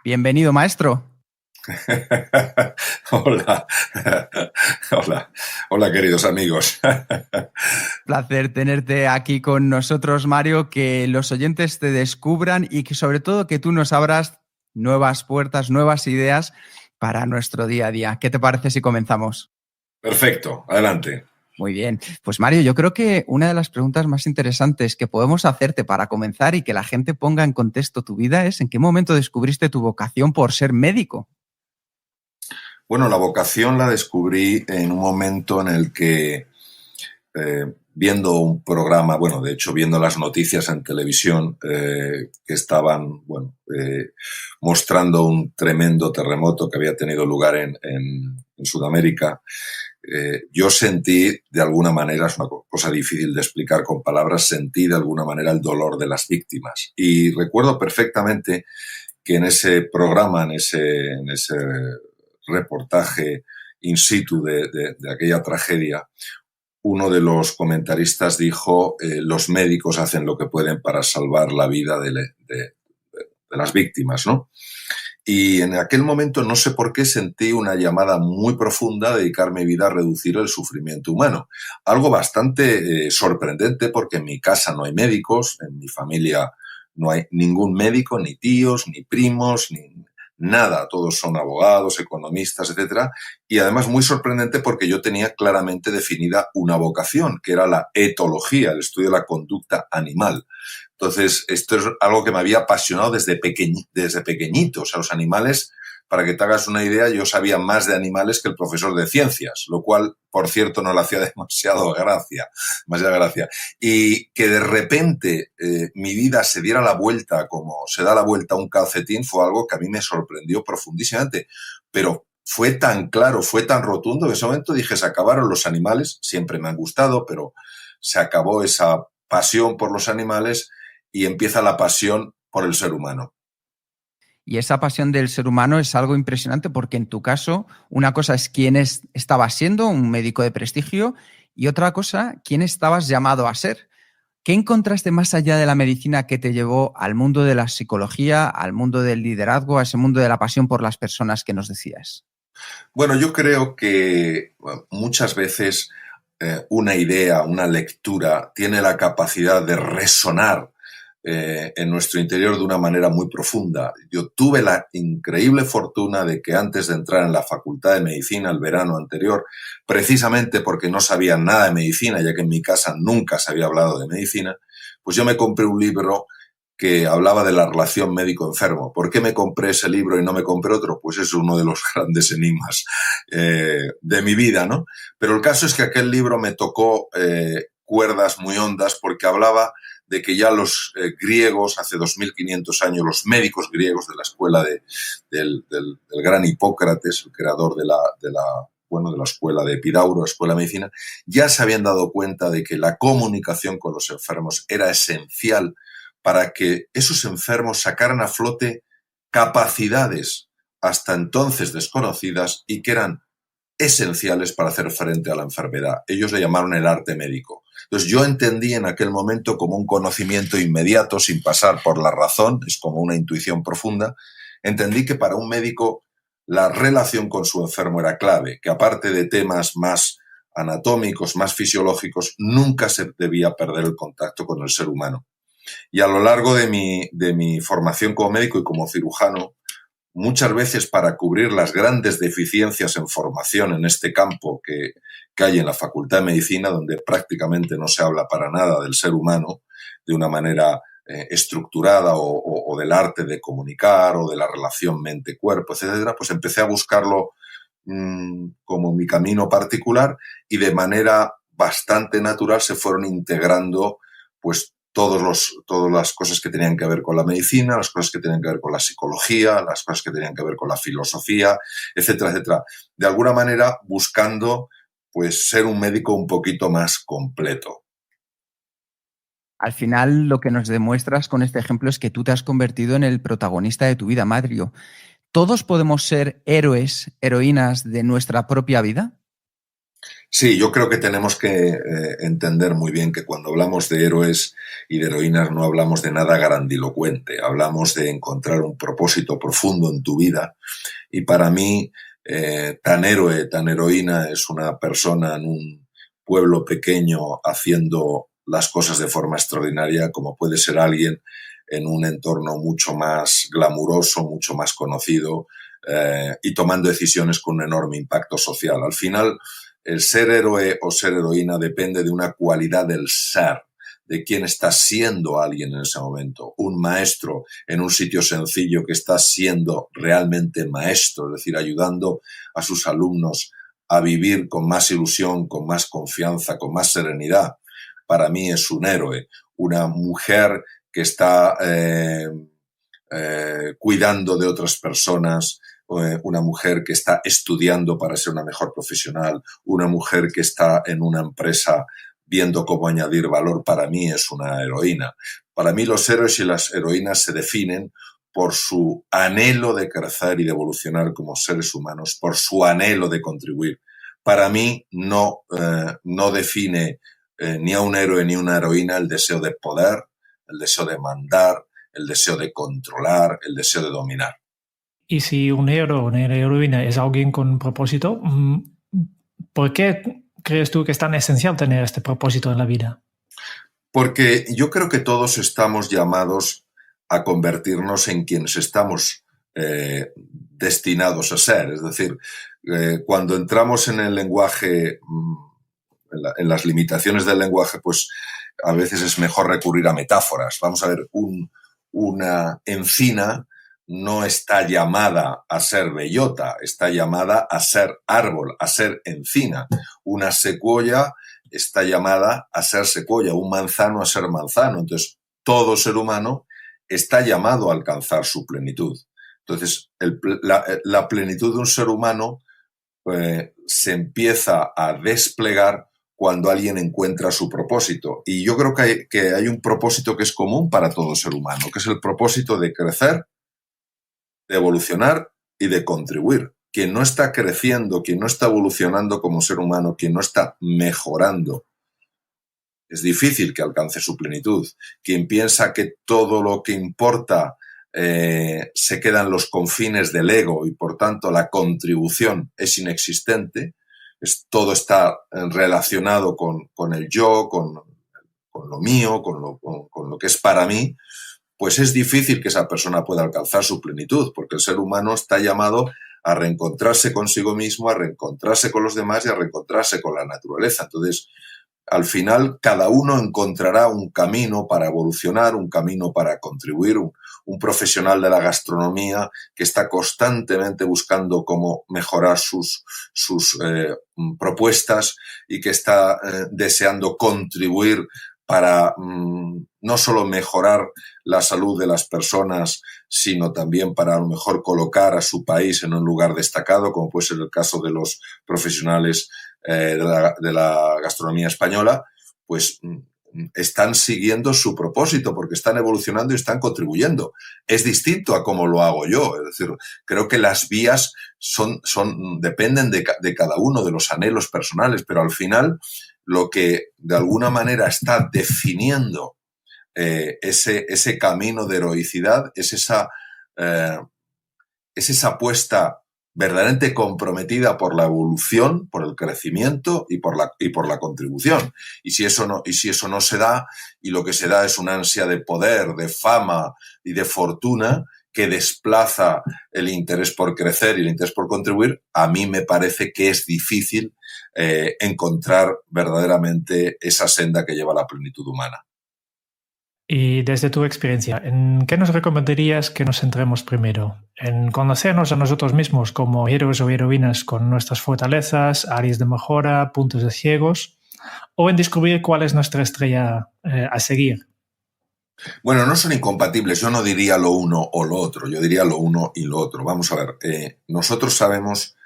Bienvenido, maestro. Hola, hola, hola queridos amigos. Placer tenerte aquí con nosotros, Mario, que los oyentes te descubran y que sobre todo que tú nos abras nuevas puertas, nuevas ideas para nuestro día a día. ¿Qué te parece si comenzamos? Perfecto, adelante. Muy bien. Pues Mario, yo creo que una de las preguntas más interesantes que podemos hacerte para comenzar y que la gente ponga en contexto tu vida es ¿en qué momento descubriste tu vocación por ser médico? Bueno, la vocación la descubrí en un momento en el que, viendo un programa, bueno, de hecho, viendo las noticias en televisión que estaban, bueno, mostrando un tremendo terremoto que había tenido lugar en Sudamérica, yo sentí, de alguna manera, es una cosa difícil de explicar con palabras, sentí de alguna manera el dolor de las víctimas. Y recuerdo perfectamente que en ese programa, en ese reportaje in situ de aquella tragedia, uno de los comentaristas dijo, los médicos hacen lo que pueden para salvar la vida de las víctimas, ¿no? Y en aquel momento, no sé por qué, sentí una llamada muy profunda a dedicar mi vida a reducir el sufrimiento humano. Algo bastante sorprendente porque en mi casa no hay médicos, en mi familia no hay ningún médico, ni tíos, ni primos, ni nada. Todos son abogados, economistas, etcétera. Y además muy sorprendente porque yo tenía claramente definida una vocación, que era la etología, el estudio de la conducta animal. Entonces, esto es algo que me había apasionado desde pequeñito. O sea, los animales, para que te hagas una idea, yo sabía más de animales que el profesor de ciencias, lo cual, por cierto, no le hacía demasiada gracia. Y que de repente mi vida se diera la vuelta como se da la vuelta a un calcetín fue algo que a mí me sorprendió profundísimamente. Pero fue tan claro, fue tan rotundo que en ese momento dije, se acabaron los animales, siempre me han gustado, pero se acabó esa pasión por los animales y empieza la pasión por el ser humano. Y esa pasión del ser humano es algo impresionante porque en tu caso, una cosa es quién estabas siendo, un médico de prestigio, y otra cosa, quién estabas llamado a ser. ¿Qué encontraste más allá de la medicina que te llevó al mundo de la psicología, al mundo del liderazgo, a ese mundo de la pasión por las personas que nos decías? Bueno, yo creo que muchas veces una idea, una lectura, tiene la capacidad de resonar en nuestro interior de una manera muy profunda. Yo tuve la increíble fortuna de que antes de entrar en la Facultad de Medicina el verano anterior, precisamente porque no sabía nada de medicina, ya que en mi casa nunca se había hablado de medicina, pues yo me compré un libro que hablaba de la relación médico-enfermo. ¿Por qué me compré ese libro y no me compré otro? Pues es uno de los grandes enigmas de mi vida, ¿no? Pero el caso es que aquel libro me tocó cuerdas muy hondas porque hablaba de que ya los griegos, hace 2500 años, los médicos griegos de la escuela del gran Hipócrates, el creador de la escuela de Epidauro, la escuela de medicina, ya se habían dado cuenta de que la comunicación con los enfermos era esencial para que esos enfermos sacaran a flote capacidades hasta entonces desconocidas y que eran esenciales para hacer frente a la enfermedad. Ellos le llamaron el arte médico. Entonces yo entendí en aquel momento como un conocimiento inmediato, sin pasar por la razón, es como una intuición profunda, entendí que para un médico la relación con su enfermo era clave, que aparte de temas más anatómicos, más fisiológicos, nunca se debía perder el contacto con el ser humano. Y a lo largo de mi formación como médico y como cirujano, muchas veces para cubrir las grandes deficiencias en formación en este campo que hay en la Facultad de Medicina, donde prácticamente no se habla para nada del ser humano de una manera estructurada o del arte de comunicar o de la relación mente-cuerpo, etcétera, pues empecé a buscarlo como mi camino particular y de manera bastante natural se fueron integrando pues todas las cosas que tenían que ver con la medicina, las cosas que tenían que ver con la psicología, las cosas que tenían que ver con la filosofía, etcétera, etcétera. De alguna manera buscando pues ser un médico un poquito más completo. Al final, lo que nos demuestras con este ejemplo es que tú te has convertido en el protagonista de tu vida, Mario. ¿Todos podemos ser héroes, heroínas de nuestra propia vida? Sí, yo creo que tenemos que entender muy bien que cuando hablamos de héroes y de heroínas no hablamos de nada grandilocuente, hablamos de encontrar un propósito profundo en tu vida y para mí tan héroe, tan heroína es una persona en un pueblo pequeño haciendo las cosas de forma extraordinaria como puede ser alguien en un entorno mucho más glamuroso, mucho más conocido y tomando decisiones con un enorme impacto social. Al final, el ser héroe o ser heroína depende de una cualidad del ser, de quién está siendo alguien en ese momento. Un maestro en un sitio sencillo que está siendo realmente maestro, es decir, ayudando a sus alumnos a vivir con más ilusión, con más confianza, con más serenidad. Para mí es un héroe. Una mujer que está cuidando de otras personas, una mujer que está estudiando para ser una mejor profesional, una mujer que está en una empresa viendo cómo añadir valor, para mí es una heroína. Para mí los héroes y las heroínas se definen por su anhelo de crecer y de evolucionar como seres humanos, por su anhelo de contribuir. Para mí no define ni a un héroe ni una heroína el deseo de poder, el deseo de mandar, el deseo de controlar, el deseo de dominar. Y si un héroe o una heroína es alguien con propósito, ¿por qué crees tú que es tan esencial tener este propósito en la vida? Porque yo creo que todos estamos llamados a convertirnos en quienes estamos destinados a ser. Es decir, cuando entramos en el lenguaje, en las limitaciones del lenguaje, pues a veces es mejor recurrir a metáforas. Vamos a ver, una encina no está llamada a ser bellota, está llamada a ser árbol, a ser encina. Una secuoya está llamada a ser secuoya, un manzano a ser manzano. Entonces, todo ser humano está llamado a alcanzar su plenitud. Entonces, la plenitud de un ser humano se empieza a desplegar cuando alguien encuentra su propósito. Y yo creo que hay un propósito que es común para todo ser humano, que es el propósito de crecer, de evolucionar y de contribuir. Quien no está creciendo, quien no está evolucionando como ser humano, quien no está mejorando, es difícil que alcance su plenitud. Quien piensa que todo lo que importa se queda en los confines del ego y por tanto la contribución es inexistente, todo está relacionado con el yo, con lo mío, con lo que es para mí, pues es difícil que esa persona pueda alcanzar su plenitud, porque el ser humano está llamado a reencontrarse consigo mismo, a reencontrarse con los demás y a reencontrarse con la naturaleza. Entonces, al final, cada uno encontrará un camino para evolucionar, un camino para contribuir, un profesional de la gastronomía que está constantemente buscando cómo mejorar sus propuestas y que está deseando contribuir para no solo mejorar la salud de las personas, sino también para a lo mejor colocar a su país en un lugar destacado, como puede ser el caso de los profesionales de la gastronomía española, pues están siguiendo su propósito porque están evolucionando y están contribuyendo. Es distinto a cómo lo hago yo. Es decir, creo que las vías dependen de cada uno, de los anhelos personales, pero al final lo que de alguna manera está definiendo ese camino de heroicidad es esa apuesta verdaderamente comprometida por la evolución, por el crecimiento y por la contribución. Y si eso no se da, y lo que se da es una ansia de poder, de fama y de fortuna que desplaza el interés por crecer y el interés por contribuir, a mí me parece que es difícil encontrar verdaderamente esa senda que lleva a la plenitud humana. Y desde tu experiencia, ¿en qué nos recomendarías que nos centremos primero? ¿En conocernos a nosotros mismos como héroes o heroínas con nuestras fortalezas, áreas de mejora, puntos de ciegos? ¿O en descubrir cuál es nuestra estrella a seguir? Bueno, no son incompatibles. Yo no diría lo uno o lo otro. Yo diría lo uno y lo otro. Vamos a ver. Nosotros sabemos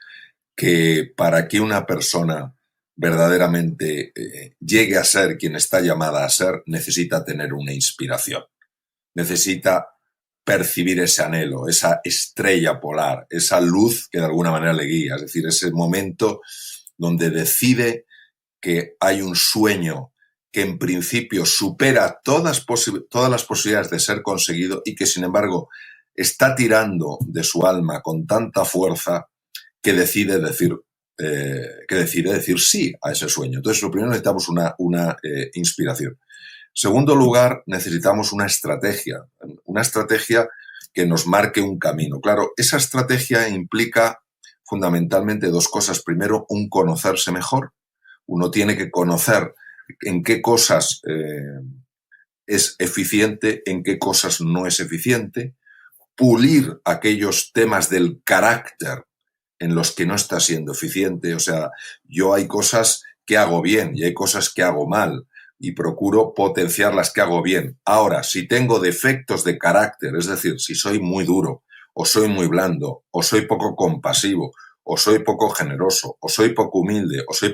que para que una persona verdaderamente llegue a ser quien está llamada a ser, necesita tener una inspiración. Necesita percibir ese anhelo, esa estrella polar, esa luz que de alguna manera le guía. Es decir, ese momento donde decide que hay un sueño que en principio supera todas las posibilidades de ser conseguido y que, sin embargo, está tirando de su alma con tanta fuerza que decide decir sí a ese sueño. Entonces, lo primero, necesitamos una inspiración. Segundo lugar, necesitamos una estrategia que nos marque un camino. Claro, esa estrategia implica fundamentalmente dos cosas. Primero, un conocerse mejor. Uno tiene que conocer en qué cosas es eficiente, en qué cosas no es eficiente, pulir aquellos temas del carácter en los que no está siendo eficiente. O sea, yo hay cosas que hago bien y hay cosas que hago mal y procuro potenciar las que hago bien. Ahora, si tengo defectos de carácter, es decir, si soy muy duro, o soy muy blando, o soy poco compasivo, o soy poco generoso, o soy poco humilde, o soy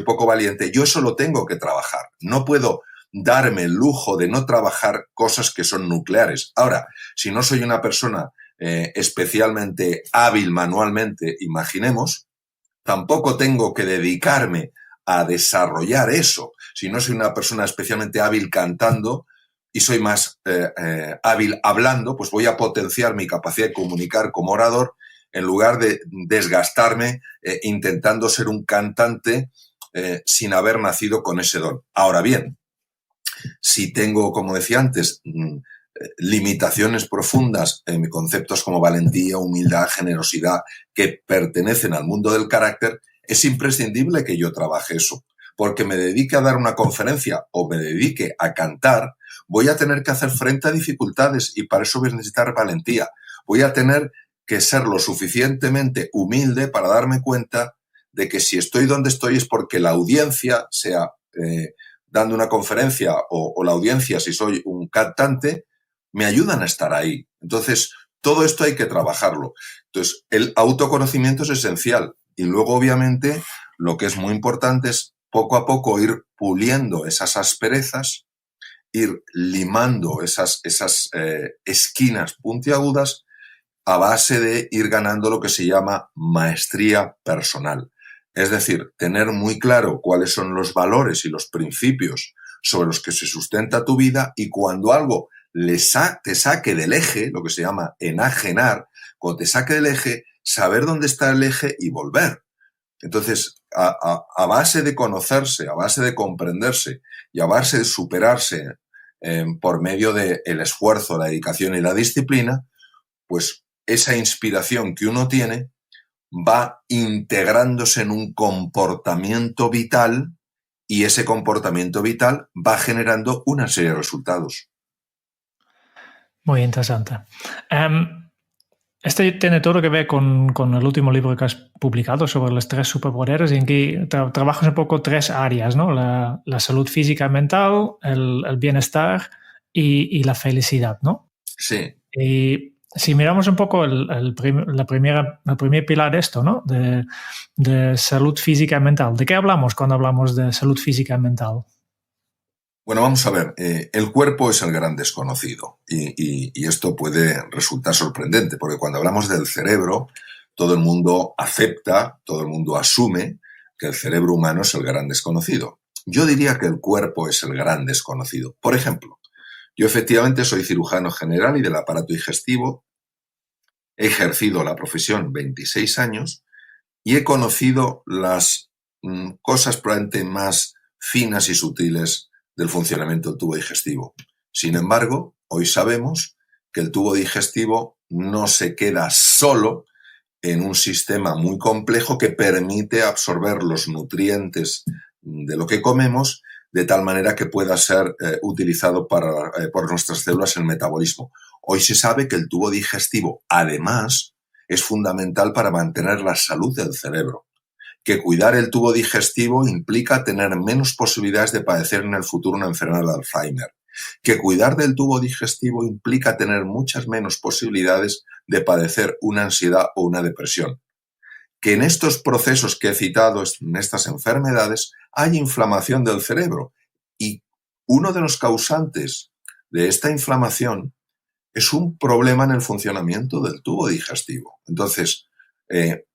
poco valiente, yo eso lo tengo que trabajar. No puedo darme el lujo de no trabajar cosas que son nucleares. Ahora, si no soy una persona especialmente hábil manualmente, imaginemos, tampoco tengo que dedicarme a desarrollar eso. Si no soy una persona especialmente hábil cantando y soy más hábil hablando, pues voy a potenciar mi capacidad de comunicar como orador en lugar de desgastarme intentando ser un cantante sin haber nacido con ese don. Ahora bien, si tengo, como decía antes, limitaciones profundas en conceptos como valentía, humildad, generosidad, que pertenecen al mundo del carácter, es imprescindible que yo trabaje eso. Porque me dedique a dar una conferencia o me dedique a cantar, voy a tener que hacer frente a dificultades y para eso voy a necesitar valentía. Voy a tener que ser lo suficientemente humilde para darme cuenta de que si estoy donde estoy es porque la audiencia, sea dando una conferencia o la audiencia, si soy un cantante, me ayudan a estar ahí. Entonces, todo esto hay que trabajarlo. Entonces, el autoconocimiento es esencial. Y luego, obviamente, lo que es muy importante es poco a poco ir puliendo esas asperezas, ir limando esas esquinas puntiagudas a base de ir ganando lo que se llama maestría personal. Es decir, tener muy claro cuáles son los valores y los principios sobre los que se sustenta tu vida y cuando algo te saque del eje, lo que se llama enajenar, cuando te saque del eje, saber dónde está el eje y volver. Entonces, a base de conocerse, a base de comprenderse y a base de superarse por medio del esfuerzo, la dedicación y la disciplina, pues esa inspiración que uno tiene va integrándose en un comportamiento vital y ese comportamiento vital va generando una serie de resultados. Muy interesante. Este tiene todo que ver con el último libro que has publicado sobre los 3 superpoderes, en que trabajas un poco 3 áreas, ¿no? La salud física y mental, el bienestar y la felicidad, ¿no? Sí. Y si miramos un poco el primer pilar de esto, ¿no? De salud física y mental, ¿de qué hablamos cuando hablamos de salud física y mental? Bueno, vamos a ver, el cuerpo es el gran desconocido y esto puede resultar sorprendente porque cuando hablamos del cerebro, todo el mundo acepta, todo el mundo asume que el cerebro humano es el gran desconocido. Yo diría que el cuerpo es el gran desconocido. Por ejemplo, yo efectivamente soy cirujano general y del aparato digestivo, he ejercido la profesión 26 años y he conocido las cosas probablemente más finas y sutiles del funcionamiento del tubo digestivo. Sin embargo, hoy sabemos que el tubo digestivo no se queda solo en un sistema muy complejo que permite absorber los nutrientes de lo que comemos de tal manera que pueda ser utilizado por nuestras células en el metabolismo. Hoy se sabe que el tubo digestivo, además, es fundamental para mantener la salud del cerebro. Que cuidar el tubo digestivo implica tener menos posibilidades de padecer en el futuro una enfermedad de Alzheimer. Que cuidar del tubo digestivo implica tener muchas menos posibilidades de padecer una ansiedad o una depresión. Que en estos procesos que he citado, en estas enfermedades, hay inflamación del cerebro. Y uno de los causantes de esta inflamación es un problema en el funcionamiento del tubo digestivo. Entonces,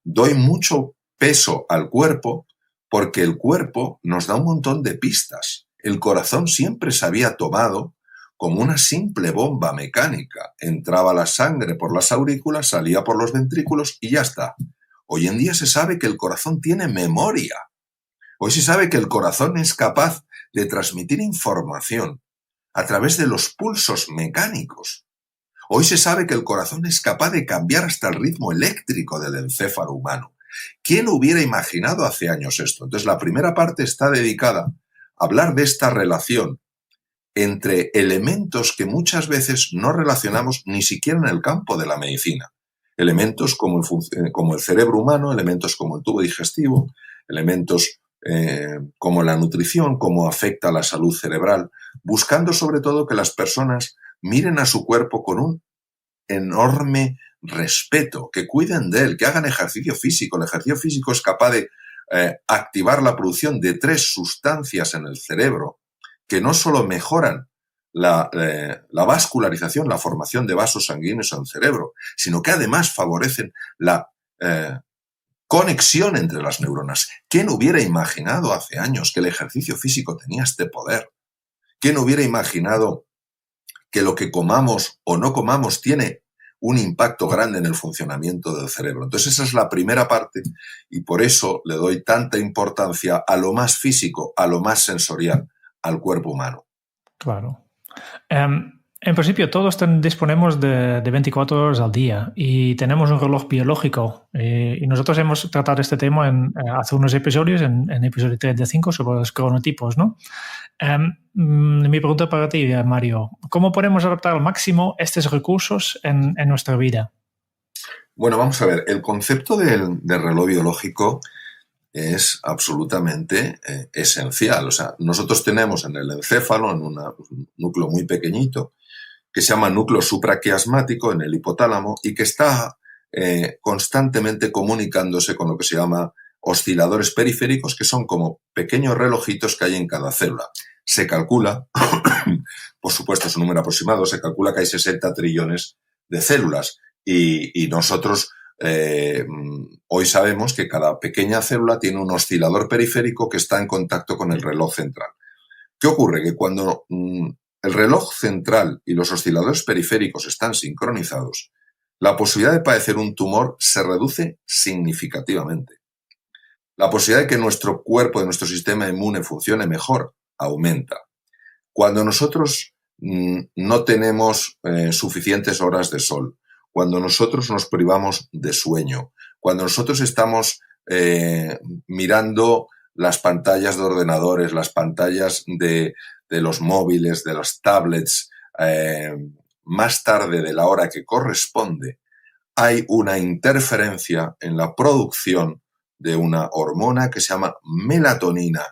doy mucho peso al cuerpo porque el cuerpo nos da un montón de pistas. El corazón siempre se había tomado como una simple bomba mecánica. Entraba la sangre por las aurículas, salía por los ventrículos y ya está. Hoy en día se sabe que el corazón tiene memoria. Hoy se sabe que el corazón es capaz de transmitir información a través de los pulsos mecánicos. Hoy se sabe que el corazón es capaz de cambiar hasta el ritmo eléctrico del encéfalo humano. ¿Quién hubiera imaginado hace años esto? Entonces, la primera parte está dedicada a hablar de esta relación entre elementos que muchas veces no relacionamos ni siquiera en el campo de la medicina. Elementos como el cerebro humano, elementos como el tubo digestivo, elementos como la nutrición, cómo afecta a la salud cerebral, buscando sobre todo que las personas miren a su cuerpo con un enorme respeto, que cuiden de él, que hagan ejercicio físico. El ejercicio físico es capaz de activar la producción de 3 sustancias en el cerebro que no solo mejoran la vascularización, la formación de vasos sanguíneos en el cerebro, sino que además favorecen la conexión entre las neuronas. ¿Quién hubiera imaginado hace años que el ejercicio físico tenía este poder? ¿Quién hubiera imaginado que lo que comamos o no comamos tiene un impacto grande en el funcionamiento del cerebro? Entonces esa es la primera parte y por eso le doy tanta importancia a lo más físico, a lo más sensorial, al cuerpo humano. Claro. En principio todos disponemos de 24 horas al día y tenemos un reloj biológico y nosotros hemos tratado este tema hace unos episodios, en episodio 35 sobre los cronotipos, ¿no? Mi pregunta para ti, Mario, ¿cómo podemos adaptar al máximo estos recursos en nuestra vida? Bueno, vamos a ver, el concepto del reloj biológico es absolutamente esencial. O sea, nosotros tenemos en el encéfalo, en un núcleo muy pequeñito, que se llama núcleo supraquiasmático en el hipotálamo y que está constantemente comunicándose con lo que se llama osciladores periféricos, que son como pequeños relojitos que hay en cada célula. Se calcula, por supuesto es un número aproximado, se calcula que hay 60 trillones de células y nosotros hoy sabemos que cada pequeña célula tiene un oscilador periférico que está en contacto con el reloj central. ¿Qué ocurre? Que cuando el reloj central y los osciladores periféricos están sincronizados, la posibilidad de padecer un tumor se reduce significativamente. La posibilidad de que nuestro cuerpo, de nuestro sistema inmune funcione mejor, aumenta. Cuando nosotros no tenemos suficientes horas de sol, cuando nosotros nos privamos de sueño, cuando nosotros estamos mirando las pantallas de ordenadores, las pantallas de los móviles, de las tablets, más tarde de la hora que corresponde, hay una interferencia en la producción de una hormona que se llama melatonina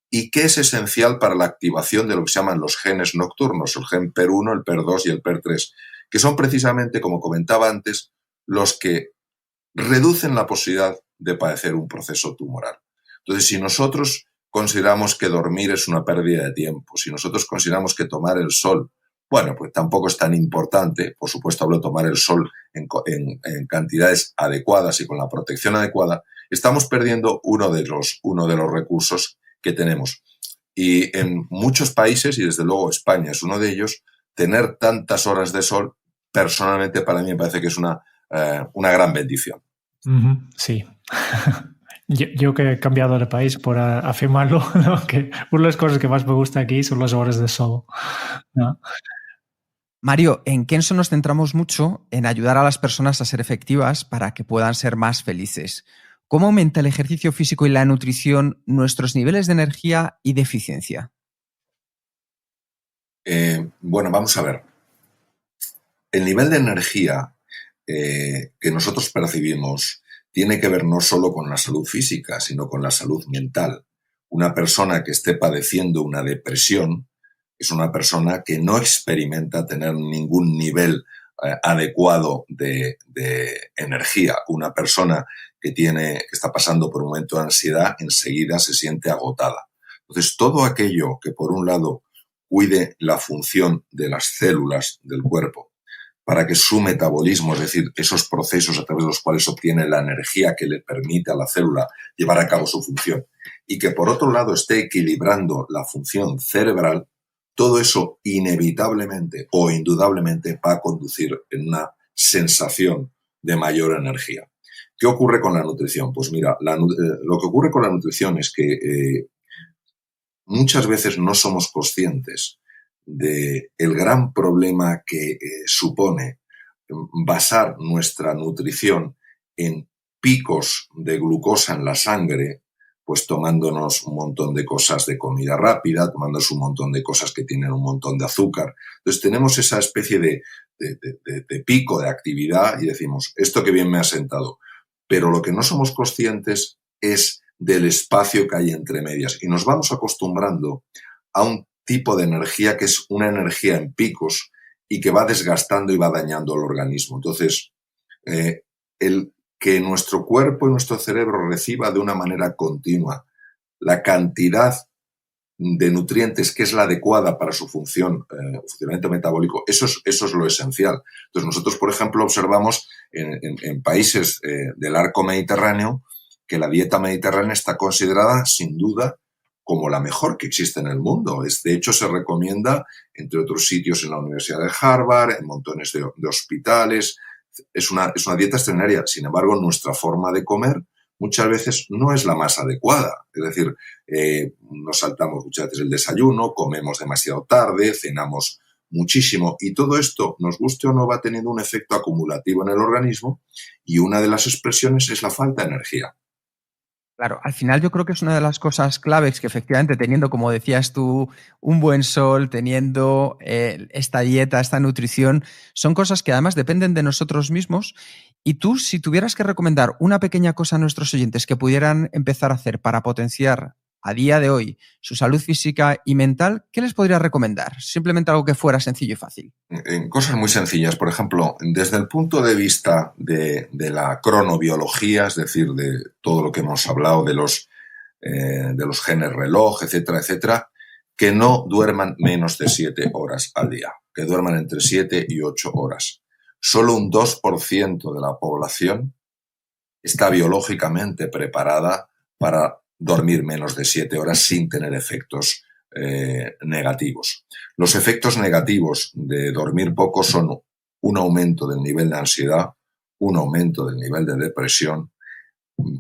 y que es esencial para la activación de lo que se llaman los genes nocturnos, el gen PER1, el PER2 y el PER3, que son precisamente, como comentaba antes, los que reducen la posibilidad de padecer un proceso tumoral. Entonces, si nosotros consideramos que dormir es una pérdida de tiempo, si nosotros consideramos que tomar el sol, bueno, pues tampoco es tan importante, por supuesto hablo de tomar el sol en cantidades adecuadas y con la protección adecuada, estamos perdiendo uno de los recursos que tenemos. Y en muchos países, y desde luego España es uno de ellos, tener tantas horas de sol, personalmente para mí me parece que es una gran bendición. Sí. Yo que he cambiado de país por afirmarlo, ¿no? Que una de las cosas que más me gusta aquí son las horas de sol, ¿no? Mario, en Kenso nos centramos mucho en ayudar a las personas a ser efectivas para que puedan ser más felices. ¿Cómo aumenta el ejercicio físico y la nutrición nuestros niveles de energía y de eficiencia? Bueno, vamos a ver. El nivel de energía que nosotros percibimos tiene que ver no solo con la salud física, sino con la salud mental. Una persona que esté padeciendo una depresión es una persona que no experimenta tener ningún nivel adecuado de energía. Una persona que está pasando por un momento de ansiedad enseguida se siente agotada. Entonces, todo aquello que por un lado cuide la función de las células del cuerpo, para que su metabolismo, es decir, esos procesos a través de los cuales obtiene la energía que le permite a la célula llevar a cabo su función, y que por otro lado esté equilibrando la función cerebral, todo eso inevitablemente o indudablemente va a conducir en una sensación de mayor energía. ¿Qué ocurre con la nutrición? Pues mira, lo que ocurre con la nutrición es que muchas veces no somos conscientes del gran problema que supone basar nuestra nutrición en picos de glucosa en la sangre, pues tomándonos un montón de cosas de comida rápida, tomándonos un montón de cosas que tienen un montón de azúcar. Entonces tenemos esa especie de pico de actividad y decimos, esto que bien me ha sentado. Pero lo que no somos conscientes es del espacio que hay entre medias y nos vamos acostumbrando a un tipo de energía que es una energía en picos y que va desgastando y va dañando al organismo. Entonces, el que nuestro cuerpo y nuestro cerebro reciba de una manera continua la cantidad de nutrientes que es la adecuada para su funcionamiento metabólico, eso es lo esencial. Entonces, nosotros, por ejemplo, observamos en países del arco mediterráneo que la dieta mediterránea está considerada, sin duda, como la mejor que existe en el mundo. De hecho, se recomienda, entre otros sitios, en la Universidad de Harvard, en montones de hospitales. Es una dieta extraordinaria. Sin embargo, nuestra forma de comer muchas veces no es la más adecuada. Es decir, nos saltamos muchas veces el desayuno, comemos demasiado tarde, cenamos muchísimo y todo esto, nos guste o no, va teniendo un efecto acumulativo en el organismo y una de las expresiones es la falta de energía. Claro, al final yo creo que es una de las cosas claves que efectivamente teniendo, como decías tú, un buen sol, teniendo esta dieta, esta nutrición, son cosas que además dependen de nosotros mismos. Y tú, si tuvieras que recomendar una pequeña cosa a nuestros oyentes que pudieran empezar a hacer para potenciar a día de hoy su salud física y mental, ¿qué les podrías recomendar? Simplemente algo que fuera sencillo y fácil. En cosas muy sencillas, por ejemplo, desde el punto de vista de la cronobiología, es decir, de todo lo que hemos hablado de los genes reloj, etcétera, etcétera, que no duerman menos de 7 horas al día, que duerman entre 7 y 8 horas. Solo un 2% de la población está biológicamente preparada para dormir menos de 7 horas sin tener efectos negativos. Los efectos negativos de dormir poco son un aumento del nivel de ansiedad, un aumento del nivel de depresión,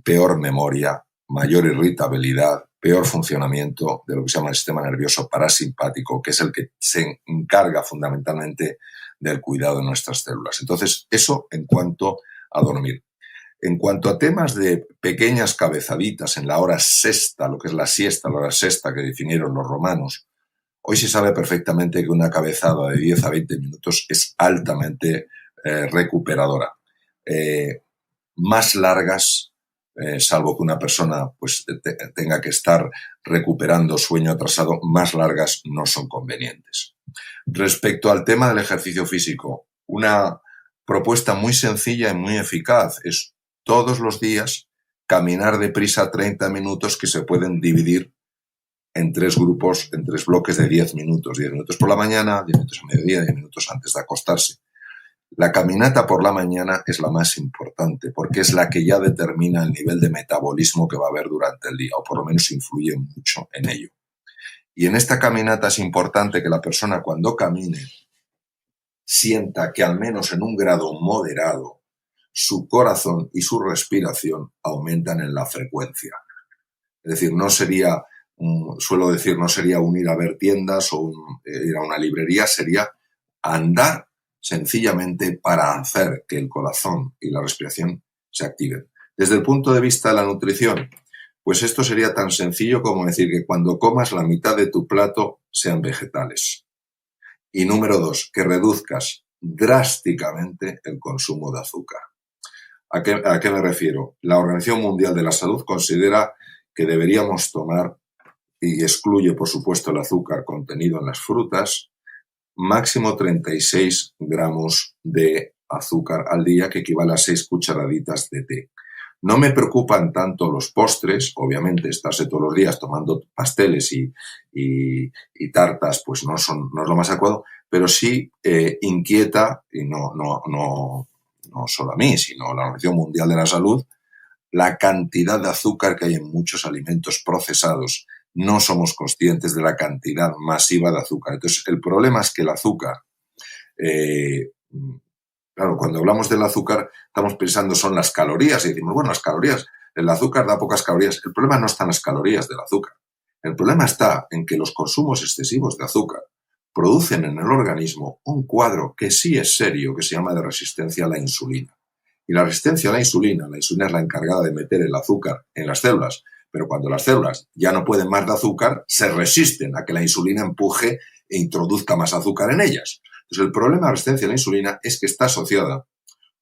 peor memoria, mayor irritabilidad, peor funcionamiento de lo que se llama el sistema nervioso parasimpático, que es el que se encarga fundamentalmente del cuidado de nuestras células. Entonces, eso en cuanto a dormir. En cuanto a temas de pequeñas cabezaditas en la hora sexta, lo que es la siesta, la hora sexta que definieron los romanos, hoy se sabe perfectamente que una cabezada de 10 a 20 minutos es altamente recuperadora. Más largas, salvo que una persona pues, tenga que estar recuperando sueño atrasado, más largas no son convenientes. Respecto al tema del ejercicio físico, una propuesta muy sencilla y muy eficaz es todos los días caminar deprisa 30 minutos que se pueden dividir en 3 grupos, en 3 bloques de 10 minutos. 10 minutos por la mañana, 10 minutos a mediodía, 10 minutos antes de acostarse. La caminata por la mañana es la más importante porque es la que ya determina el nivel de metabolismo que va a haber durante el día, o por lo menos influye mucho en ello. Y en esta caminata es importante que la persona cuando camine sienta que al menos en un grado moderado su corazón y su respiración aumentan en la frecuencia. Es decir, no sería, suelo decir, no sería un ir a ver tiendas o ir a una librería, sería andar sencillamente para hacer que el corazón y la respiración se activen. Desde el punto de vista de la nutrición, pues esto sería tan sencillo como decir que cuando comas la mitad de tu plato sean vegetales. Y número 2, que reduzcas drásticamente el consumo de azúcar. ¿A qué me refiero? La Organización Mundial de la Salud considera que deberíamos tomar, y excluye por supuesto el azúcar contenido en las frutas, máximo 36 gramos de azúcar al día, que equivale a 6 cucharaditas de té. No me preocupan tanto los postres, obviamente estarse todos los días tomando pasteles y tartas pues no es lo más adecuado, pero sí inquieta, y no solo a mí, sino a la Organización Mundial de la Salud, la cantidad de azúcar que hay en muchos alimentos procesados. No somos conscientes de la cantidad masiva de azúcar. Entonces, el problema es que el azúcar, claro, cuando hablamos del azúcar, estamos pensando son las calorías y decimos, bueno, las calorías, el azúcar da pocas calorías. El problema no está en las calorías del azúcar. El problema está en que los consumos excesivos de azúcar producen en el organismo un cuadro que sí es serio, que se llama de resistencia a la insulina. Y la resistencia a la insulina es la encargada de meter el azúcar en las células, pero cuando las células ya no pueden más de azúcar, se resisten a que la insulina empuje e introduzca más azúcar en ellas. Entonces, el problema de la resistencia a la insulina es que está asociada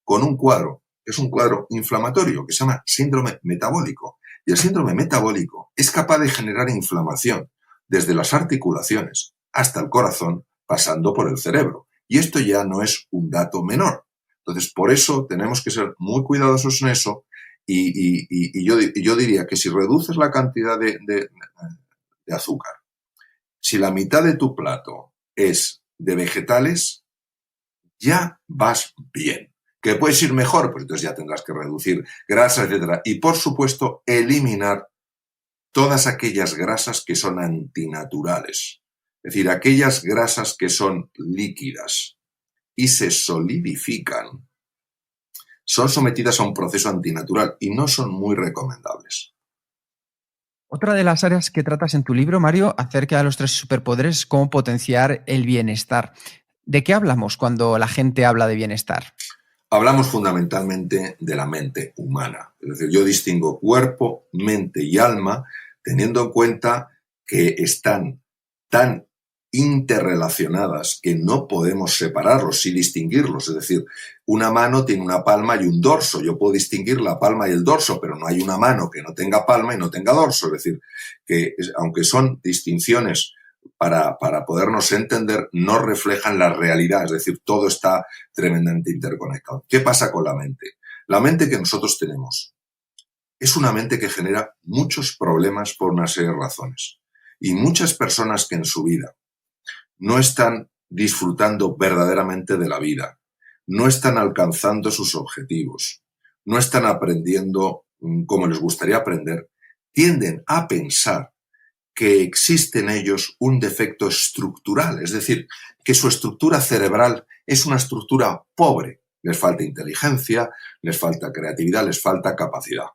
con un cuadro, que es un cuadro inflamatorio, que se llama síndrome metabólico. Y el síndrome metabólico es capaz de generar inflamación desde las articulaciones hasta el corazón, pasando por el cerebro. Y esto ya no es un dato menor. Entonces, por eso tenemos que ser muy cuidadosos en eso y yo diría que si reduces la cantidad de azúcar, si la mitad de tu plato es de vegetales, ya vas bien. ¿Que puedes ir mejor? Pues entonces ya tendrás que reducir grasas, etc. Y, por supuesto, eliminar todas aquellas grasas que son antinaturales. Es decir, aquellas grasas que son líquidas y se solidifican, son sometidas a un proceso antinatural y no son muy recomendables. Otra de las áreas que tratas en tu libro, Mario, acerca de los 3 superpoderes es cómo potenciar el bienestar. ¿De qué hablamos cuando la gente habla de bienestar? Hablamos fundamentalmente de la mente humana. Es decir, yo distingo cuerpo, mente y alma, teniendo en cuenta que están tan interrelacionadas que no podemos separarlos y distinguirlos. Es decir, una mano tiene una palma y un dorso. Yo puedo distinguir la palma y el dorso, pero no hay una mano que no tenga palma y no tenga dorso. Es decir, que aunque son distinciones para podernos entender, no reflejan la realidad. Es decir, todo está tremendamente interconectado. ¿Qué pasa con la mente? La mente que nosotros tenemos es una mente que genera muchos problemas por una serie de razones. Y muchas personas que en su vida no están disfrutando verdaderamente de la vida, no están alcanzando sus objetivos, no están aprendiendo como les gustaría aprender, tienden a pensar que existe en ellos un defecto estructural, es decir, que su estructura cerebral es una estructura pobre. Les falta inteligencia, les falta creatividad, les falta capacidad.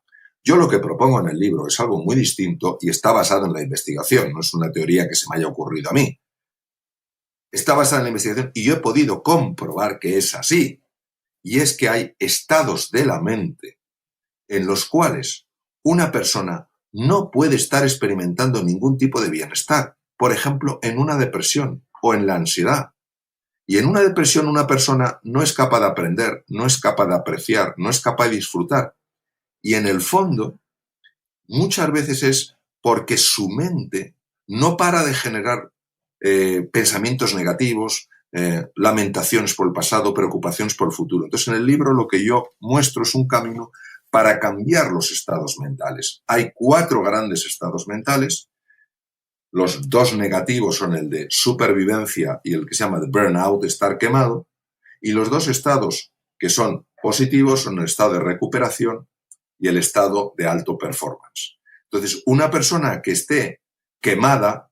Yo lo que propongo en el libro es algo muy distinto y está basado en la investigación, no es una teoría que se me haya ocurrido a mí. Está basada en la investigación y yo he podido comprobar que es así. Y es que hay estados de la mente en los cuales una persona no puede estar experimentando ningún tipo de bienestar. Por ejemplo, en una depresión o en la ansiedad. Y en una depresión una persona no es capaz de aprender, no es capaz de apreciar, no es capaz de disfrutar. Y en el fondo, muchas veces es porque su mente no para de generar pensamientos negativos, lamentaciones por el pasado, preocupaciones por el futuro. Entonces, en el libro lo que yo muestro es un camino para cambiar los estados mentales. Hay 4 grandes estados mentales. Los 2 negativos son el de supervivencia y el que se llama de burnout, estar quemado. Y los 2 estados que son positivos son el estado de recuperación y el estado de alto performance. Entonces, una persona que esté quemada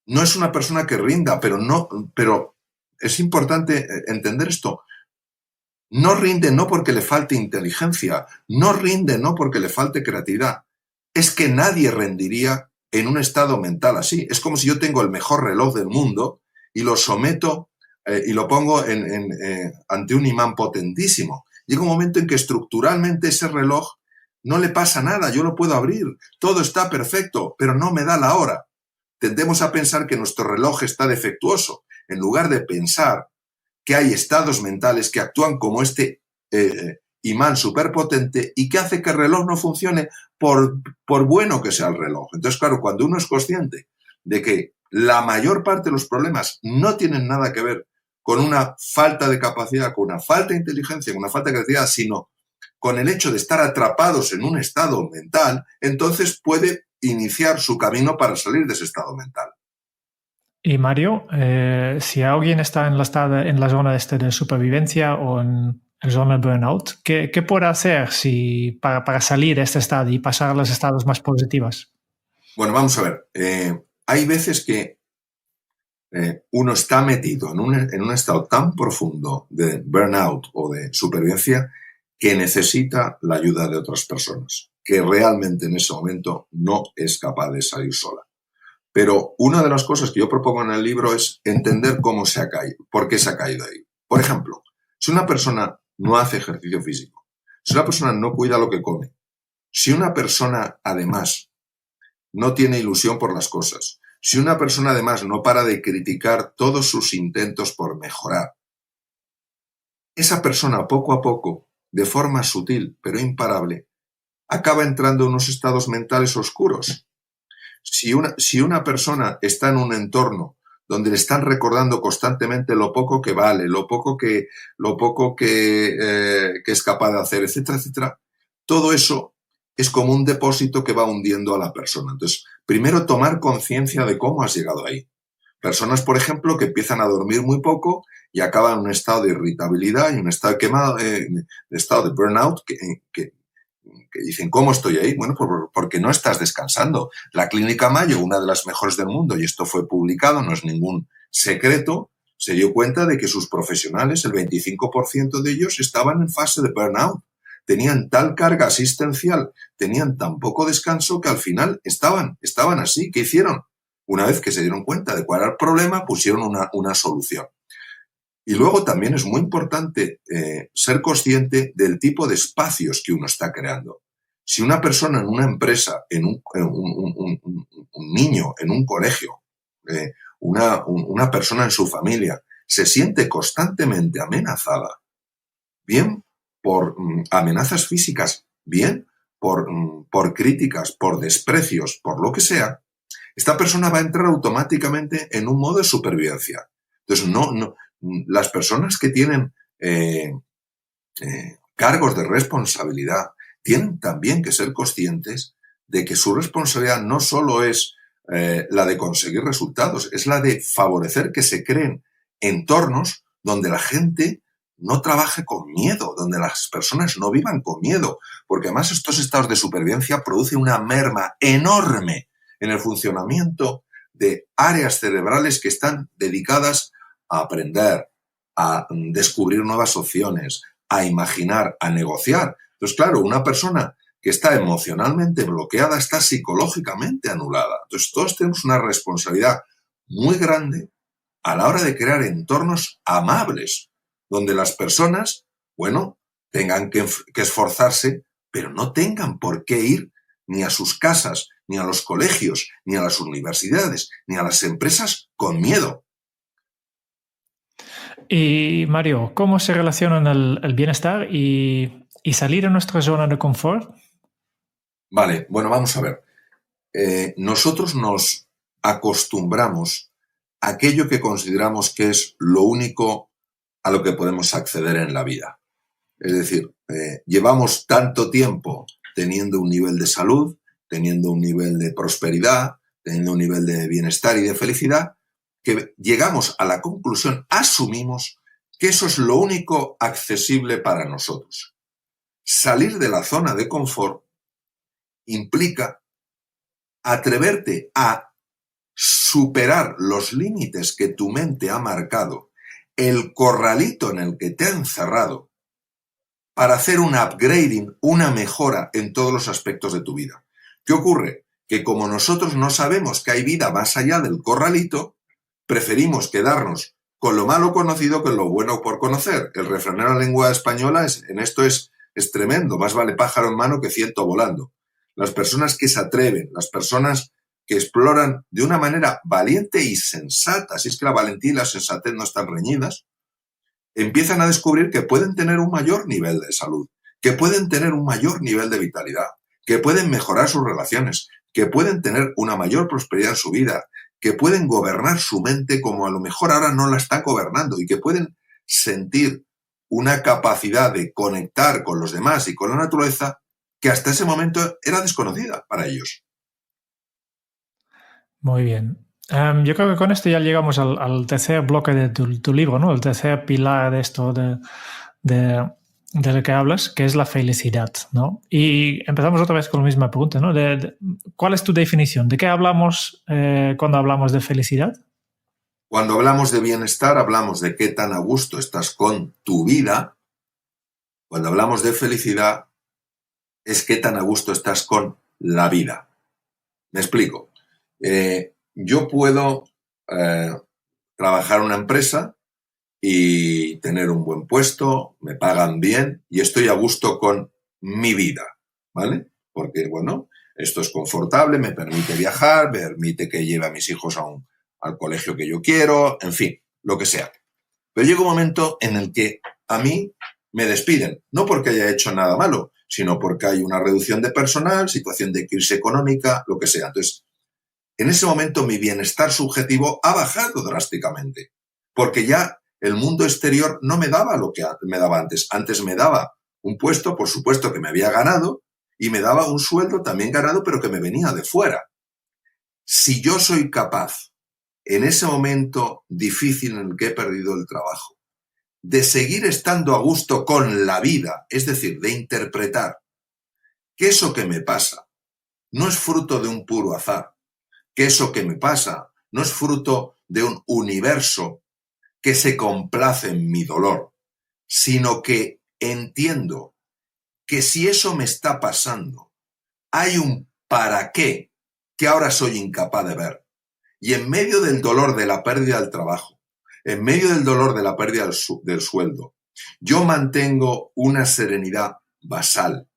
no es una persona que rinda, pero es importante entender esto. No rinde no porque le falte inteligencia, no rinde no porque le falte creatividad. Es que nadie rendiría en un estado mental así. Es como si yo tengo el mejor reloj del mundo y lo someto y lo pongo ante un imán potentísimo. Llega un momento en que estructuralmente ese reloj no le pasa nada, yo lo puedo abrir, todo está perfecto, pero no me da la hora. Tendemos a pensar que nuestro reloj está defectuoso, en lugar de pensar que hay estados mentales que actúan como este imán superpotente y que hace que el reloj no funcione por bueno que sea el reloj. Entonces, claro, cuando uno es consciente de que la mayor parte de los problemas no tienen nada que ver con una falta de capacidad, con una falta de inteligencia, con una falta de creatividad, sino con el hecho de estar atrapados en un estado mental, entonces puede iniciar su camino para salir de ese estado mental. Y Mario, si alguien está en la zona de supervivencia o en la zona de burnout, ¿qué puede hacer para salir de este estado y pasar a los estados más positivos? Bueno, vamos a ver. Hay veces que uno está metido en un estado tan profundo de burnout o de supervivencia que necesita la ayuda de otras personas, que realmente en ese momento no es capaz de salir sola. Pero una de las cosas que yo propongo en el libro es entender cómo se ha caído, por qué se ha caído ahí. Por ejemplo, si una persona no hace ejercicio físico, si una persona no cuida lo que come, si una persona además no tiene ilusión por las cosas, si una persona además no para de criticar todos sus intentos por mejorar, esa persona poco a poco, de forma sutil pero imparable, acaba entrando en unos estados mentales oscuros. Si una persona está en un entorno donde le están recordando constantemente lo poco que vale, lo poco que es capaz de hacer, etcétera, etcétera, todo eso es como un depósito que va hundiendo a la persona. Entonces, primero tomar conciencia de cómo has llegado ahí. Personas, por ejemplo, que empiezan a dormir muy poco y acaban en un estado de irritabilidad y un estado de quemado, estado de burnout que dicen, ¿cómo estoy ahí? Bueno, porque no estás descansando. La Clínica Mayo, una de las mejores del mundo, y esto fue publicado, no es ningún secreto, se dio cuenta de que sus profesionales, el 25% de ellos, estaban en fase de burnout. Tenían tal carga asistencial, tenían tan poco descanso que al final estaban así. ¿Qué hicieron? Una vez que se dieron cuenta de cuál era el problema, pusieron una solución. Y luego también es muy importante ser consciente del tipo de espacios que uno está creando. Si una persona en una empresa, un niño en un colegio, una persona en su familia, se siente constantemente amenazada, bien por amenazas físicas, bien por críticas, por desprecios, por lo que sea, esta persona va a entrar automáticamente en un modo de supervivencia. Entonces, las personas que tienen cargos de responsabilidad tienen también que ser conscientes de que su responsabilidad no solo es la de conseguir resultados, es la de favorecer que se creen entornos donde la gente no trabaje con miedo, donde las personas no vivan con miedo, porque además estos estados de supervivencia producen una merma enorme en el funcionamiento de áreas cerebrales que están dedicadas a aprender, a descubrir nuevas opciones, a imaginar, a negociar. Entonces, claro, una persona que está emocionalmente bloqueada está psicológicamente anulada. Entonces, todos tenemos una responsabilidad muy grande a la hora de crear entornos amables, donde las personas, bueno, tengan que esforzarse, pero no tengan por qué ir ni a sus casas, ni a los colegios, ni a las universidades, ni a las empresas con miedo. Y Mario, ¿cómo se relacionan el bienestar y salir de nuestra zona de confort? Vale, bueno, vamos a ver. Nosotros nos acostumbramos a aquello que consideramos que es lo único a lo que podemos acceder en la vida. Es decir, llevamos tanto tiempo teniendo un nivel de salud, teniendo un nivel de prosperidad, teniendo un nivel de bienestar y de felicidad, que llegamos a la conclusión, asumimos que eso es lo único accesible para nosotros. Salir de la zona de confort implica atreverte a superar los límites que tu mente ha marcado, el corralito en el que te ha encerrado, para hacer un upgrading, una mejora en todos los aspectos de tu vida. ¿Qué ocurre? Que como nosotros no sabemos que hay vida más allá del corralito, preferimos quedarnos con lo malo conocido que lo bueno por conocer. El refranero en la lengua española en esto es tremendo. Más vale pájaro en mano que ciento volando. Las personas que se atreven, las personas que exploran de una manera valiente y sensata, si es que la valentía y la sensatez no están reñidas, empiezan a descubrir que pueden tener un mayor nivel de salud, que pueden tener un mayor nivel de vitalidad, que pueden mejorar sus relaciones, que pueden tener una mayor prosperidad en su vida, que pueden gobernar su mente como a lo mejor ahora no la están gobernando y que pueden sentir una capacidad de conectar con los demás y con la naturaleza que hasta ese momento era desconocida para ellos. Muy bien. Yo creo que con esto ya llegamos al tercer bloque de tu libro, ¿no? El tercer pilar de esto de lo que hablas, que es la felicidad, ¿no? Y empezamos otra vez con la misma pregunta, ¿no? ¿Cuál es tu definición? ¿De qué hablamos cuando hablamos de felicidad? Cuando hablamos de bienestar, hablamos de qué tan a gusto estás con tu vida. Cuando hablamos de felicidad, es qué tan a gusto estás con la vida. Me explico. Yo puedo trabajar en una empresa y tener un buen puesto, me pagan bien y estoy a gusto con mi vida, ¿vale? Porque, bueno, esto es confortable, me permite viajar, me permite que lleve a mis hijos al colegio que yo quiero, en fin, lo que sea. Pero llega un momento en el que a mí me despiden, no porque haya hecho nada malo, sino porque hay una reducción de personal, situación de crisis económica, lo que sea. Entonces, en ese momento mi bienestar subjetivo ha bajado drásticamente, porque ya el mundo exterior no me daba lo que me daba antes. Antes me daba un puesto, por supuesto, que me había ganado, y me daba un sueldo también ganado, pero que me venía de fuera. Si yo soy capaz, en ese momento difícil en el que he perdido el trabajo, de seguir estando a gusto con la vida, es decir, de interpretar que eso que me pasa no es fruto de un puro azar, que eso que me pasa no es fruto de un universo que se complace en mi dolor, sino que entiendo que si eso me está pasando, hay un para qué que ahora soy incapaz de ver. Y en medio del dolor de la pérdida del trabajo, en medio del dolor de la pérdida del sueldo, yo mantengo una serenidad basal,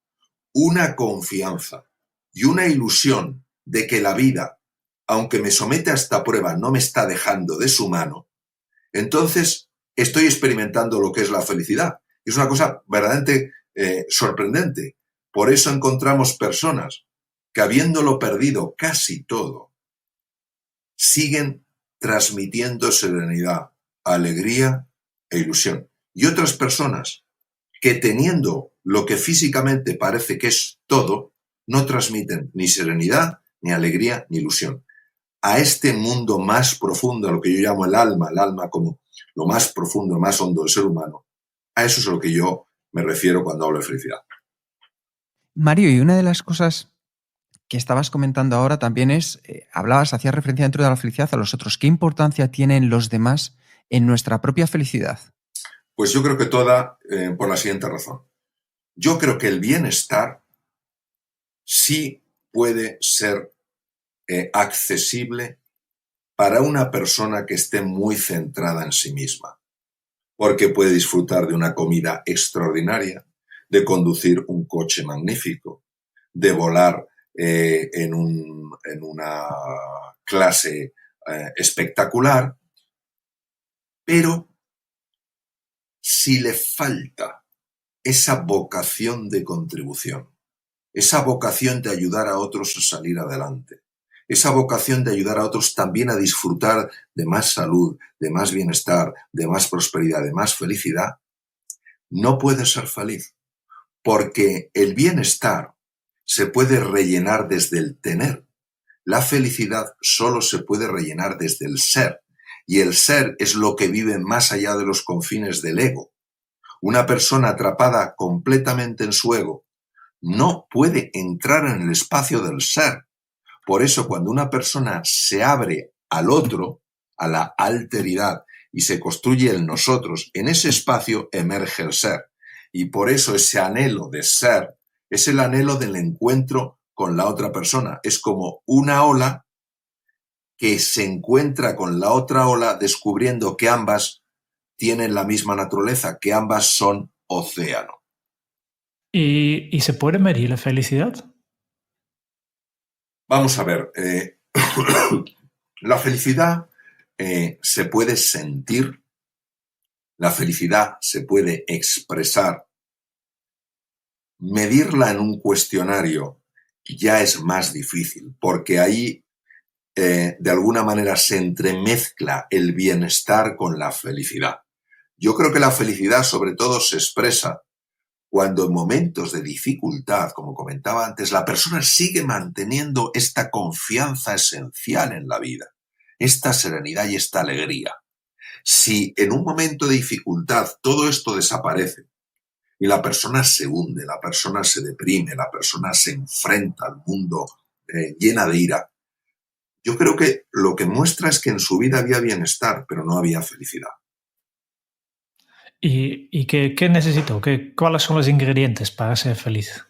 una confianza y una ilusión de que la vida, aunque me somete a esta prueba, no me está dejando de su mano. Entonces estoy experimentando lo que es la felicidad. Es una cosa verdaderamente sorprendente. Por eso encontramos personas que, habiéndolo perdido casi todo, siguen transmitiendo serenidad, alegría e ilusión. Y otras personas que, teniendo lo que físicamente parece que es todo, no transmiten ni serenidad, ni alegría, ni ilusión. A este mundo más profundo, a lo que yo llamo el alma como lo más profundo, más hondo del ser humano, a eso es a lo que yo me refiero cuando hablo de felicidad. Mario, y una de las cosas que estabas comentando ahora también es, hacías referencia dentro de la felicidad a los otros. ¿Qué importancia tienen los demás en nuestra propia felicidad? Pues yo creo que toda, por la siguiente razón. Yo creo que el bienestar sí puede ser accesible para una persona que esté muy centrada en sí misma, porque puede disfrutar de una comida extraordinaria, de conducir un coche magnífico, de volar en una clase espectacular, pero si le falta esa vocación de contribución, esa vocación de ayudar a otros a salir adelante, esa vocación de ayudar a otros también a disfrutar de más salud, de más bienestar, de más prosperidad, de más felicidad, no puede ser feliz, porque el bienestar se puede rellenar desde el tener. La felicidad solo se puede rellenar desde el ser, y el ser es lo que vive más allá de los confines del ego. Una persona atrapada completamente en su ego no puede entrar en el espacio del ser. Por eso, cuando una persona se abre al otro, a la alteridad, y se construye el nosotros, en ese espacio emerge el ser. Y por eso ese anhelo de ser es el anhelo del encuentro con la otra persona. Es como una ola que se encuentra con la otra ola, descubriendo que ambas tienen la misma naturaleza, que ambas son océano. ¿Y se puede medir la felicidad? Vamos a ver, la felicidad se puede sentir, la felicidad se puede expresar. Medirla en un cuestionario ya es más difícil, porque ahí de alguna manera se entremezcla el bienestar con la felicidad. Yo creo que la felicidad sobre todo se expresa cuando en momentos de dificultad, como comentaba antes, la persona sigue manteniendo esta confianza esencial en la vida, esta serenidad y esta alegría. Si en un momento de dificultad todo esto desaparece y la persona se hunde, la persona se deprime, la persona se enfrenta al mundo llena de ira, yo creo que lo que muestra es que en su vida había bienestar, pero no había felicidad. ¿Y qué necesito? ¿Cuáles son los ingredientes para ser feliz?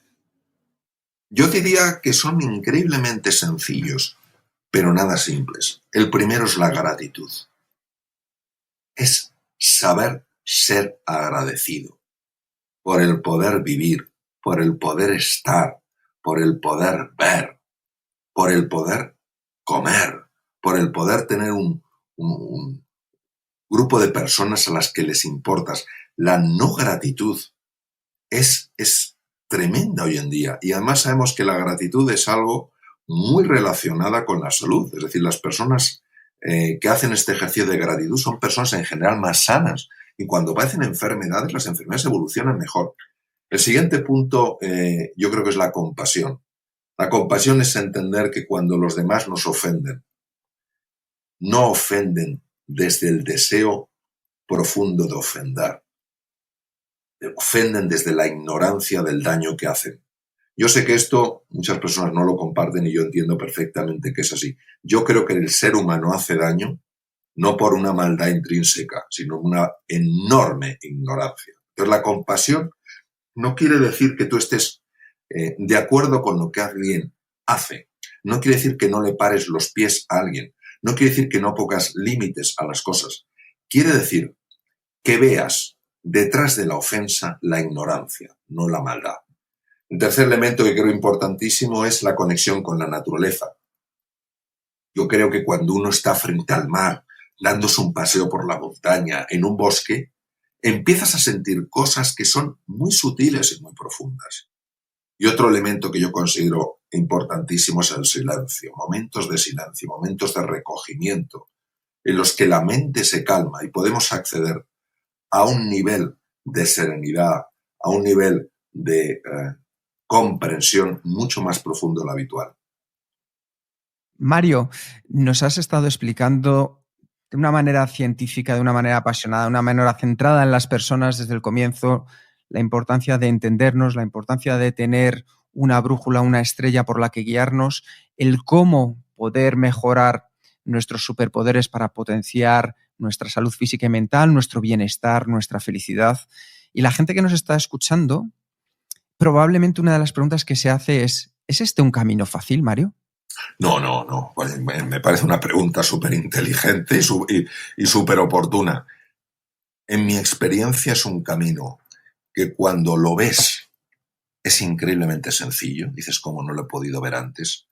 Yo diría que son increíblemente sencillos, pero nada simples. El primero es la gratitud. Es saber ser agradecido por el poder vivir, por el poder estar, por el poder ver, por el poder comer, por el poder tener un grupo de personas a las que les importas. La no gratitud es tremenda hoy en día, y además sabemos que la gratitud es algo muy relacionada con la salud. Es decir, las personas que hacen este ejercicio de gratitud son personas en general más sanas, y cuando padecen enfermedades, las enfermedades evolucionan mejor. El siguiente punto yo creo que es la compasión. La compasión es entender que cuando los demás nos ofenden, no ofenden desde el deseo profundo de ofender. Ofenden desde la ignorancia del daño que hacen. Yo sé que esto muchas personas no lo comparten y yo entiendo perfectamente que es así. Yo creo que el ser humano hace daño no por una maldad intrínseca, sino una enorme ignorancia. Entonces, la compasión no quiere decir que tú estés de acuerdo con lo que alguien hace. No quiere decir que no le pares los pies a alguien. No quiere decir que no pongas límites a las cosas. Quiere decir que veas detrás de la ofensa la ignorancia, no la maldad. Un tercer elemento que creo importantísimo es la conexión con la naturaleza. Yo creo que cuando uno está frente al mar, dándose un paseo por la montaña, en un bosque, empiezas a sentir cosas que son muy sutiles y muy profundas. Y otro elemento que yo considero importantísimo es el silencio, momentos de silencio, momentos de recogimiento, en los que la mente se calma y podemos acceder a un nivel de serenidad, a un nivel de comprensión mucho más profundo de lo habitual. Mario, nos has estado explicando de una manera científica, de una manera apasionada, de una manera centrada en las personas desde el comienzo, la importancia de entendernos, la importancia de tener una brújula, una estrella por la que guiarnos, el cómo poder mejorar nuestros superpoderes para potenciar nuestra salud física y mental, nuestro bienestar, nuestra felicidad. Y la gente que nos está escuchando, probablemente una de las preguntas que se hace ¿es este un camino fácil, Mario? No. Pues me parece una pregunta súper inteligente y súper oportuna. En mi experiencia es un camino que cuando lo ves es increíblemente sencillo. Dices, ¿cómo no lo he podido ver antes?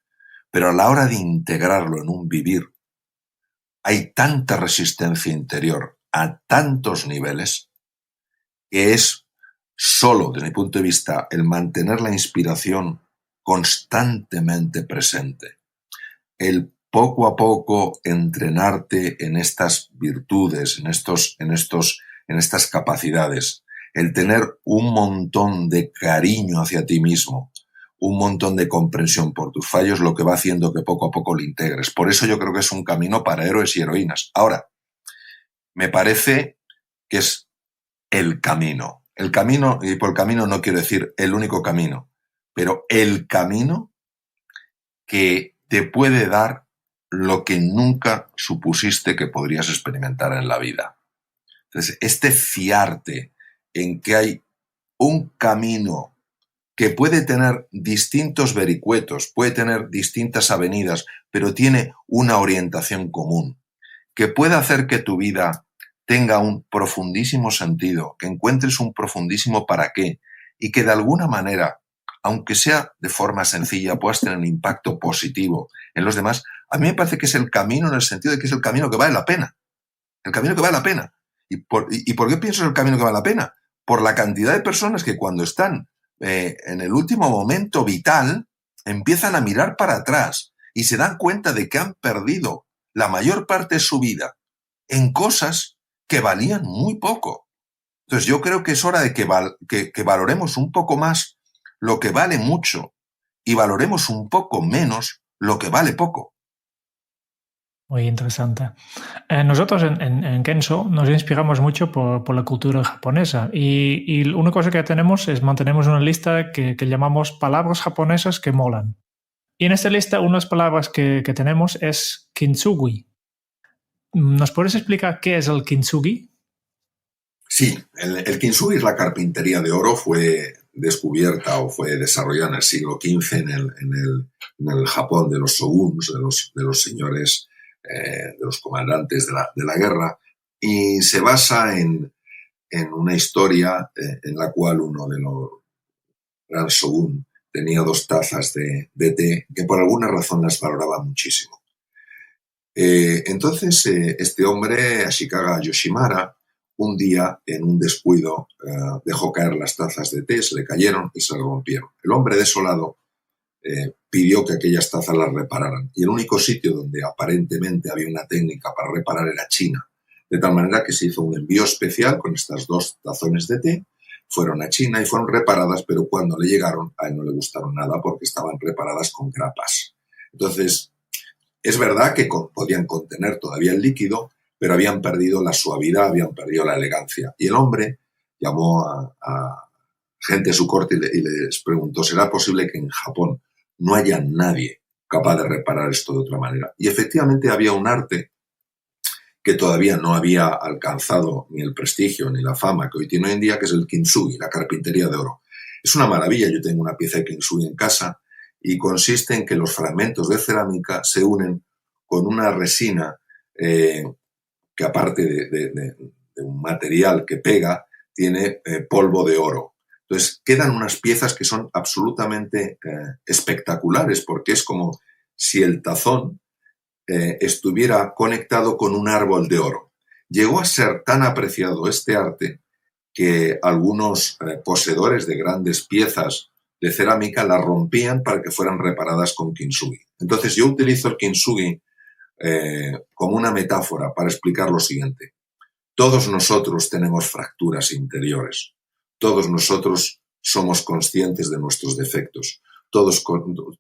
Pero a la hora de integrarlo en un vivir, hay tanta resistencia interior a tantos niveles que es solo, desde mi punto de vista, el mantener la inspiración constantemente presente, el poco a poco entrenarte en estas virtudes, en estas capacidades, el tener un montón de cariño hacia ti mismo, un montón de comprensión por tus fallos, lo que va haciendo que poco a poco lo integres. Por eso yo creo que es un camino para héroes y heroínas. Ahora, me parece que es el camino. El camino, y por camino no quiero decir el único camino, pero el camino que te puede dar lo que nunca supusiste que podrías experimentar en la vida. Entonces, fiarte en que hay un camino que puede tener distintos vericuetos, puede tener distintas avenidas, pero tiene una orientación común, que puede hacer que tu vida tenga un profundísimo sentido, que encuentres un profundísimo para qué, y que de alguna manera, aunque sea de forma sencilla, puedas tener un impacto positivo en los demás. A mí me parece que es el camino, en el sentido de que es el camino que vale la pena. El camino que vale la pena. ¿Y por qué pienso en el camino que vale la pena? Por la cantidad de personas que cuando están en el último momento vital, empiezan a mirar para atrás y se dan cuenta de que han perdido la mayor parte de su vida en cosas que valían muy poco. Entonces yo creo que es hora de que valoremos un poco más lo que vale mucho y valoremos un poco menos lo que vale poco. Muy interesante. Nosotros en Kenso nos inspiramos mucho por la cultura japonesa y una cosa que tenemos es mantenemos una lista que llamamos palabras japonesas que molan. Y en esta lista una de las palabras que tenemos es kintsugi. ¿Nos puedes explicar qué es el kintsugi? Sí, el kintsugi es la carpintería de oro, fue descubierta o fue desarrollada en el siglo XV en el Japón de los shoguns, de los señores, de los comandantes de la guerra, y se basa en una historia en la cual uno de los gran shogun tenía 2 tazas de té que por alguna razón las valoraba muchísimo. Entonces, este hombre, Ashikaga Yoshimara, un día, en un descuido, dejó caer las tazas de té, se le cayeron y se le rompieron. El hombre desolado pidió que aquellas tazas las repararan. Y el único sitio donde aparentemente había una técnica para reparar era China. De tal manera que se hizo un envío especial con estas 2 tazones de té, fueron a China y fueron reparadas, pero cuando le llegaron a él no le gustaron nada porque estaban reparadas con grapas. Entonces, es verdad que podían contener todavía el líquido, pero habían perdido la suavidad, habían perdido la elegancia. Y el hombre llamó a gente de su corte y les preguntó, ¿será posible que en Japón no haya nadie capaz de reparar esto de otra manera? Y efectivamente había un arte que todavía no había alcanzado ni el prestigio ni la fama que hoy tiene hoy en día, que es el kintsugi, la carpintería de oro. Es una maravilla, yo tengo una pieza de kintsugi en casa y consiste en que los fragmentos de cerámica se unen con una resina que aparte de un material que pega, tiene polvo de oro. Entonces quedan unas piezas que son absolutamente espectaculares porque es como si el tazón estuviera conectado con un árbol de oro. Llegó a ser tan apreciado este arte que algunos poseedores de grandes piezas de cerámica las rompían para que fueran reparadas con kintsugi. Entonces yo utilizo el kintsugi como una metáfora para explicar lo siguiente. Todos nosotros tenemos fracturas interiores. Todos nosotros somos conscientes de nuestros defectos. Todos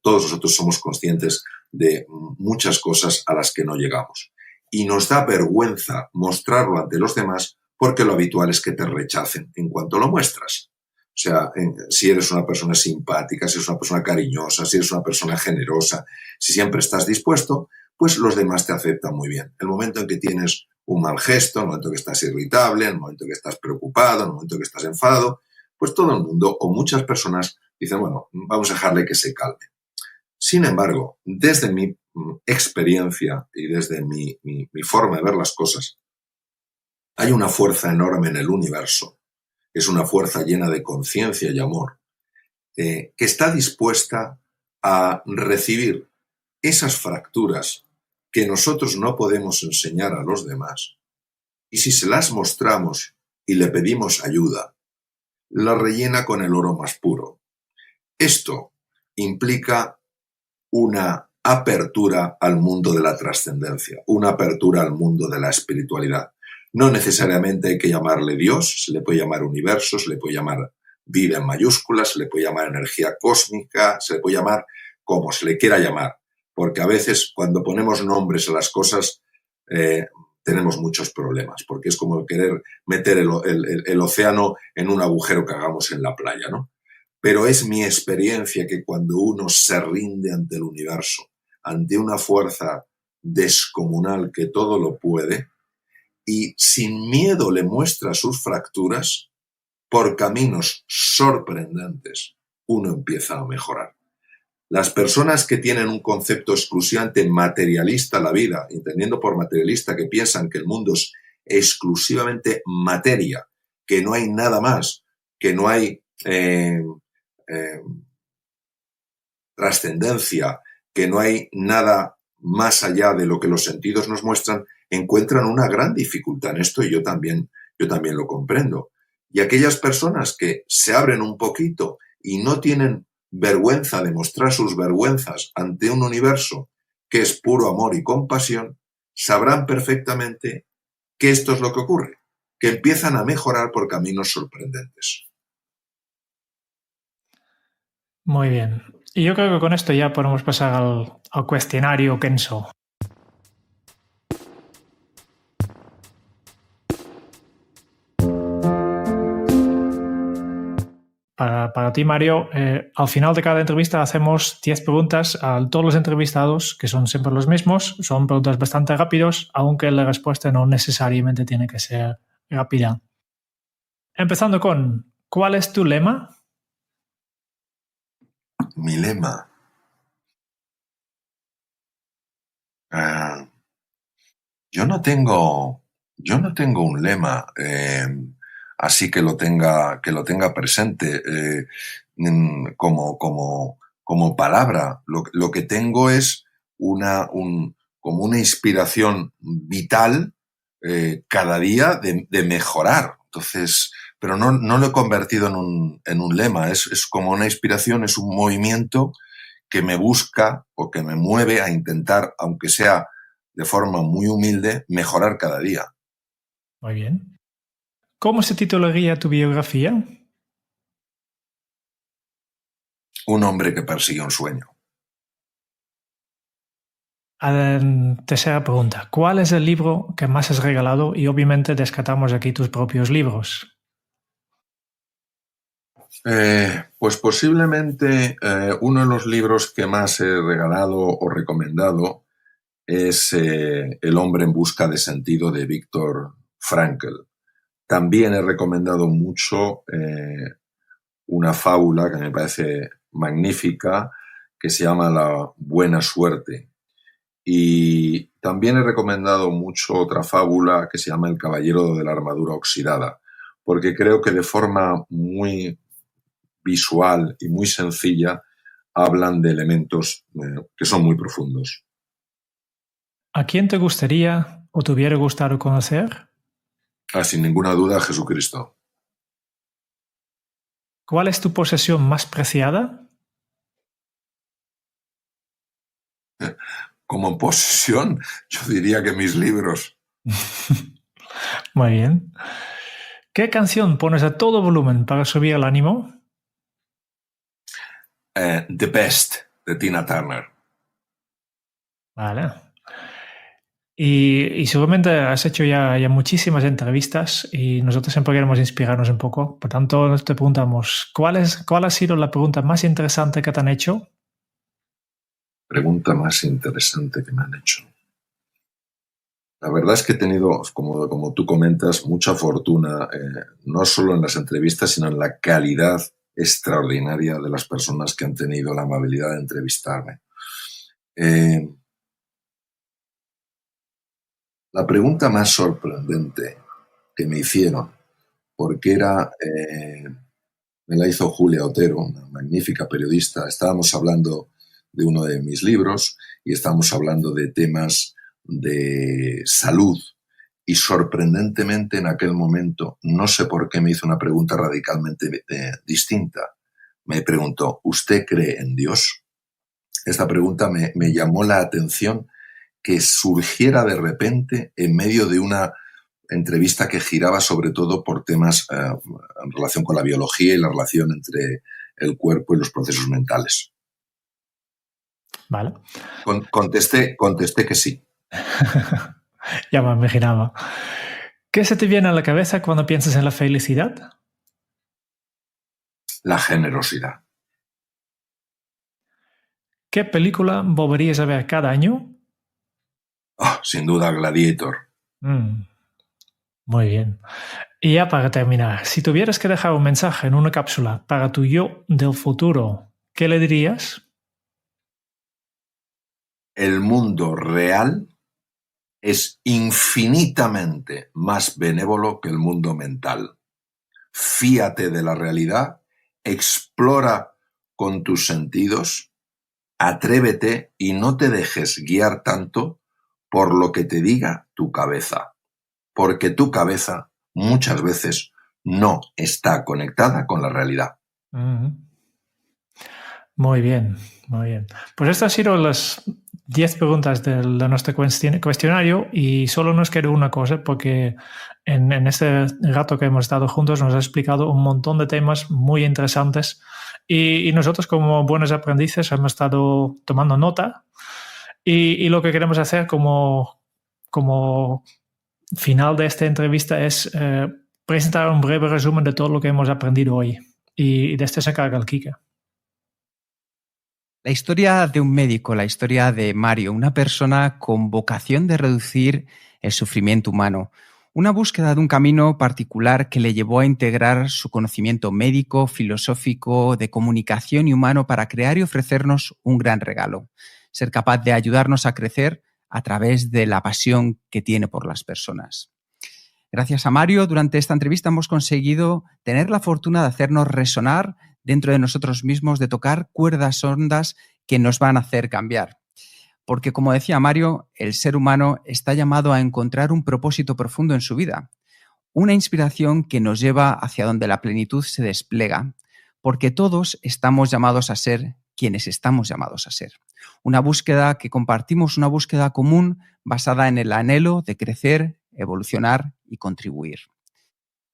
nosotros somos conscientes de muchas cosas a las que no llegamos. Y nos da vergüenza mostrarlo ante los demás porque lo habitual es que te rechacen en cuanto lo muestras. O sea, si eres una persona simpática, si eres una persona cariñosa, si eres una persona generosa, si siempre estás dispuesto, pues los demás te aceptan muy bien. El momento en que tienes un mal gesto, el momento en que estás irritable, el momento en que estás preocupado, el momento en que estás enfadado, pues todo el mundo o muchas personas dicen, bueno, vamos a dejarle que se calme. Sin embargo, desde mi experiencia y desde mi forma de ver las cosas, hay una fuerza enorme en el universo, es una fuerza llena de conciencia y amor, que está dispuesta a recibir esas fracturas que nosotros no podemos enseñar a los demás, y si se las mostramos y le pedimos ayuda, la rellena con el oro más puro. Esto implica una apertura al mundo de la trascendencia, una apertura al mundo de la espiritualidad. No necesariamente hay que llamarle Dios, se le puede llamar universo, se le puede llamar vida en mayúsculas, se le puede llamar energía cósmica, se le puede llamar como se le quiera llamar, porque a veces cuando ponemos nombres a las cosas tenemos muchos problemas, porque es como querer meter el océano en un agujero que hagamos en la playa, ¿no? Pero es mi experiencia que cuando uno se rinde ante el universo, ante una fuerza descomunal que todo lo puede, y sin miedo le muestra sus fracturas, por caminos sorprendentes, uno empieza a mejorar. Las personas que tienen un concepto exclusivamente materialista de la vida, entendiendo por materialista que piensan que el mundo es exclusivamente materia, que no hay nada más, que no hay trascendencia, que no hay nada más allá de lo que los sentidos nos muestran, encuentran una gran dificultad en esto y yo también lo comprendo. Y aquellas personas que se abren un poquito y no tienen vergüenza de mostrar sus vergüenzas ante un universo que es puro amor y compasión, sabrán perfectamente que esto es lo que ocurre, que empiezan a mejorar por caminos sorprendentes. Muy bien. Y yo creo que con esto ya podemos pasar al cuestionario Kenso. para ti, Mario, al final de cada entrevista hacemos 10 preguntas a todos los entrevistados, que son siempre los mismos. Son preguntas bastante rápidas, aunque la respuesta no necesariamente tiene que ser rápida. Empezando con, ¿cuál es tu lema? Mi lema. Yo no tengo un lema así que lo tenga presente como palabra. Lo que tengo es como una inspiración vital cada día de mejorar. Entonces, pero no lo he convertido en un lema. Es como una inspiración, es un movimiento que me busca o que me mueve a intentar, aunque sea de forma muy humilde, mejorar cada día. Muy bien. ¿Cómo se titularía tu biografía? Un hombre que persigue un sueño. Tercera pregunta. ¿Cuál es el libro que más has regalado? Y obviamente descartamos aquí tus propios libros. Pues posiblemente uno de los libros que más he regalado o recomendado es El hombre en busca de sentido de Viktor Frankl. También he recomendado mucho una fábula que me parece magnífica, que se llama La buena suerte. Y también he recomendado mucho otra fábula que se llama El caballero de la armadura oxidada, porque creo que de forma muy visual y muy sencilla hablan de elementos que son muy profundos. ¿A quién te gustaría o te hubiera gustado conocer? Sin ninguna duda, Jesucristo. ¿Cuál es tu posesión más preciada? Como posesión, yo diría que mis libros. Muy bien. ¿Qué canción pones a todo volumen para subir el ánimo? The Best, de Tina Turner. Vale. Y seguramente has hecho ya muchísimas entrevistas y nosotros siempre queremos inspirarnos un poco. Por tanto, te preguntamos, ¿cuál ha sido la pregunta más interesante que te han hecho? Pregunta más interesante que me han hecho. La verdad es que he tenido, como tú comentas, mucha fortuna, no solo en las entrevistas, sino en la calidad extraordinaria de las personas que han tenido la amabilidad de entrevistarme. La pregunta más sorprendente que me hicieron, porque me la hizo Julia Otero, una magnífica periodista. Estábamos hablando de uno de mis libros y estábamos hablando de temas de salud. Y sorprendentemente en aquel momento, no sé por qué me hizo una pregunta radicalmente distinta. Me preguntó, ¿usted cree en Dios? Esta pregunta me llamó la atención, que surgiera de repente en medio de una entrevista que giraba sobre todo por temas en relación con la biología y la relación entre el cuerpo y los procesos mentales. Vale. Contesté que sí. Ya me imaginaba. ¿Qué se te viene a la cabeza cuando piensas en la felicidad? La generosidad. ¿Qué película volverías a ver cada año? Sin duda, Gladiator. Muy bien. Y ya para terminar, si tuvieras que dejar un mensaje en una cápsula para tu yo del futuro, ¿qué le dirías? El mundo real es infinitamente más benévolo que el mundo mental. Fíate de la realidad, explora con tus sentidos, atrévete y no te dejes guiar tanto por lo que te diga tu cabeza, porque tu cabeza muchas veces no está conectada con la realidad. Muy bien, muy bien. Pues estas han sido las 10 preguntas de nuestro cuestionario y solo nos queda una cosa, porque en este rato que hemos estado juntos nos ha explicado un montón de temas muy interesantes y nosotros como buenos aprendices hemos estado tomando nota y lo que queremos hacer como final de esta entrevista es presentar un breve resumen de todo lo que hemos aprendido hoy. y de este se encarga el Quique. La historia de un médico, la historia de Mario, una persona con vocación de reducir el sufrimiento humano, una búsqueda de un camino particular que le llevó a integrar su conocimiento médico, filosófico, de comunicación y humano para crear y ofrecernos un gran regalo, ser capaz de ayudarnos a crecer a través de la pasión que tiene por las personas. Gracias a Mario, durante esta entrevista hemos conseguido tener la fortuna de hacernos resonar dentro de nosotros mismos, de tocar cuerdas hondas que nos van a hacer cambiar. Porque, como decía Mario, el ser humano está llamado a encontrar un propósito profundo en su vida, una inspiración que nos lleva hacia donde la plenitud se despliega, porque todos estamos llamados a ser quienes estamos llamados a ser. Una búsqueda que compartimos, una búsqueda común basada en el anhelo de crecer, evolucionar y contribuir.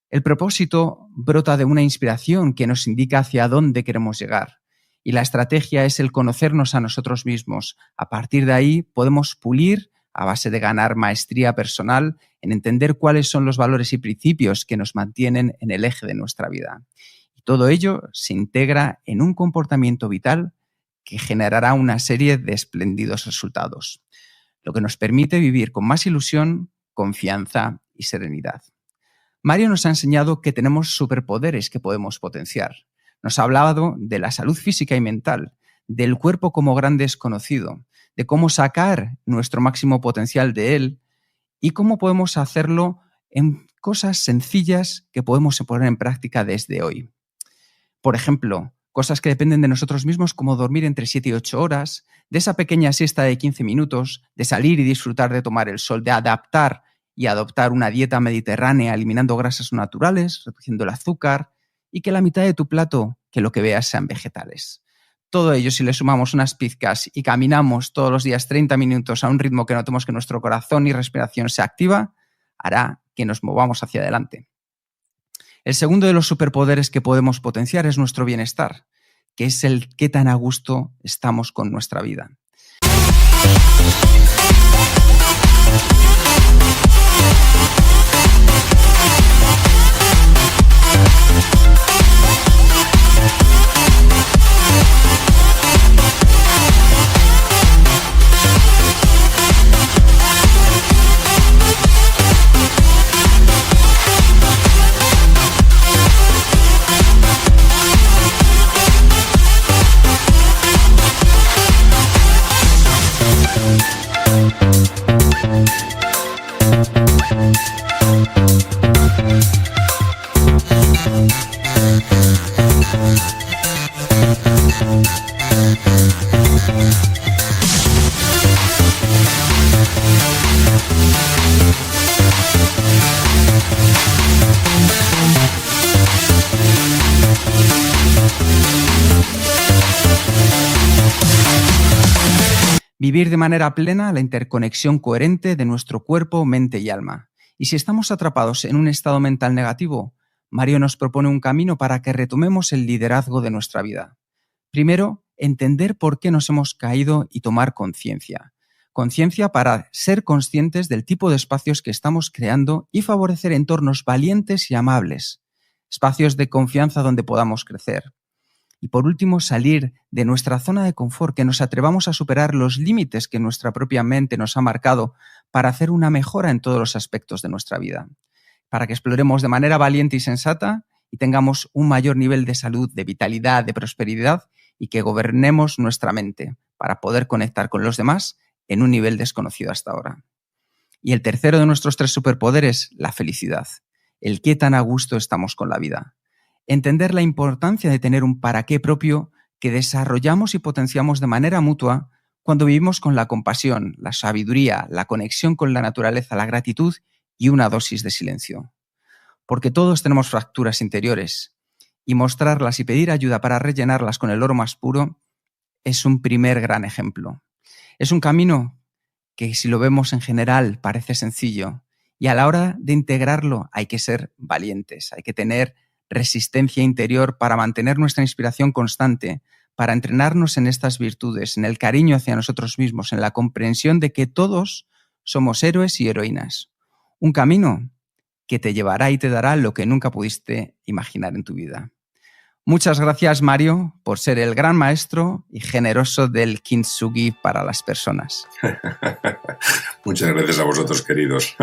El propósito brota de una inspiración que nos indica hacia dónde queremos llegar. Y la estrategia es el conocernos a nosotros mismos. A partir de ahí podemos pulir a base de ganar maestría personal en entender cuáles son los valores y principios que nos mantienen en el eje de nuestra vida. Y todo ello se integra en un comportamiento vital que generará una serie de espléndidos resultados, lo que nos permite vivir con más ilusión, confianza y serenidad. Mario nos ha enseñado que tenemos superpoderes que podemos potenciar. Nos ha hablado de la salud física y mental, del cuerpo como gran desconocido, de cómo sacar nuestro máximo potencial de él y cómo podemos hacerlo en cosas sencillas que podemos poner en práctica desde hoy. Por ejemplo, cosas que dependen de nosotros mismos, como dormir entre 7 y 8 horas, de esa pequeña siesta de 15 minutos, de salir y disfrutar de tomar el sol, de adaptar y adoptar una dieta mediterránea eliminando grasas naturales, reduciendo el azúcar, y que la mitad de tu plato, que lo que veas sean vegetales. Todo ello, si le sumamos unas pizcas y caminamos todos los días 30 minutos a un ritmo que notemos que nuestro corazón y respiración se activa, hará que nos movamos hacia adelante. El segundo de los superpoderes que podemos potenciar es nuestro bienestar, que es el qué tan a gusto estamos con nuestra vida. Vivir de manera plena la interconexión coherente de nuestro cuerpo, mente y alma. Y si estamos atrapados en un estado mental negativo, Mario nos propone un camino para que retomemos el liderazgo de nuestra vida. Primero, entender por qué nos hemos caído y tomar conciencia. Conciencia para ser conscientes del tipo de espacios que estamos creando y favorecer entornos valientes y amables. Espacios de confianza donde podamos crecer. Y por último, salir de nuestra zona de confort, que nos atrevamos a superar los límites que nuestra propia mente nos ha marcado para hacer una mejora en todos los aspectos de nuestra vida. Para que exploremos de manera valiente y sensata y tengamos un mayor nivel de salud, de vitalidad, de prosperidad y que gobernemos nuestra mente para poder conectar con los demás en un nivel desconocido hasta ahora. Y el tercero de nuestros 3 superpoderes, la felicidad. El qué tan a gusto estamos con la vida. Entender la importancia de tener un para qué propio que desarrollamos y potenciamos de manera mutua cuando vivimos con la compasión, la sabiduría, la conexión con la naturaleza, la gratitud y una dosis de silencio. Porque todos tenemos fracturas interiores y mostrarlas y pedir ayuda para rellenarlas con el oro más puro es un primer gran ejemplo. Es un camino que, si lo vemos en general, parece sencillo y a la hora de integrarlo hay que ser valientes, hay que tener resistencia interior para mantener nuestra inspiración constante, para entrenarnos en estas virtudes, en el cariño hacia nosotros mismos, en la comprensión de que todos somos héroes y heroínas. Un camino que te llevará y te dará lo que nunca pudiste imaginar en tu vida. Muchas gracias, Mario, por ser el gran maestro y generoso del kintsugi para las personas. Muchas gracias a vosotros, queridos.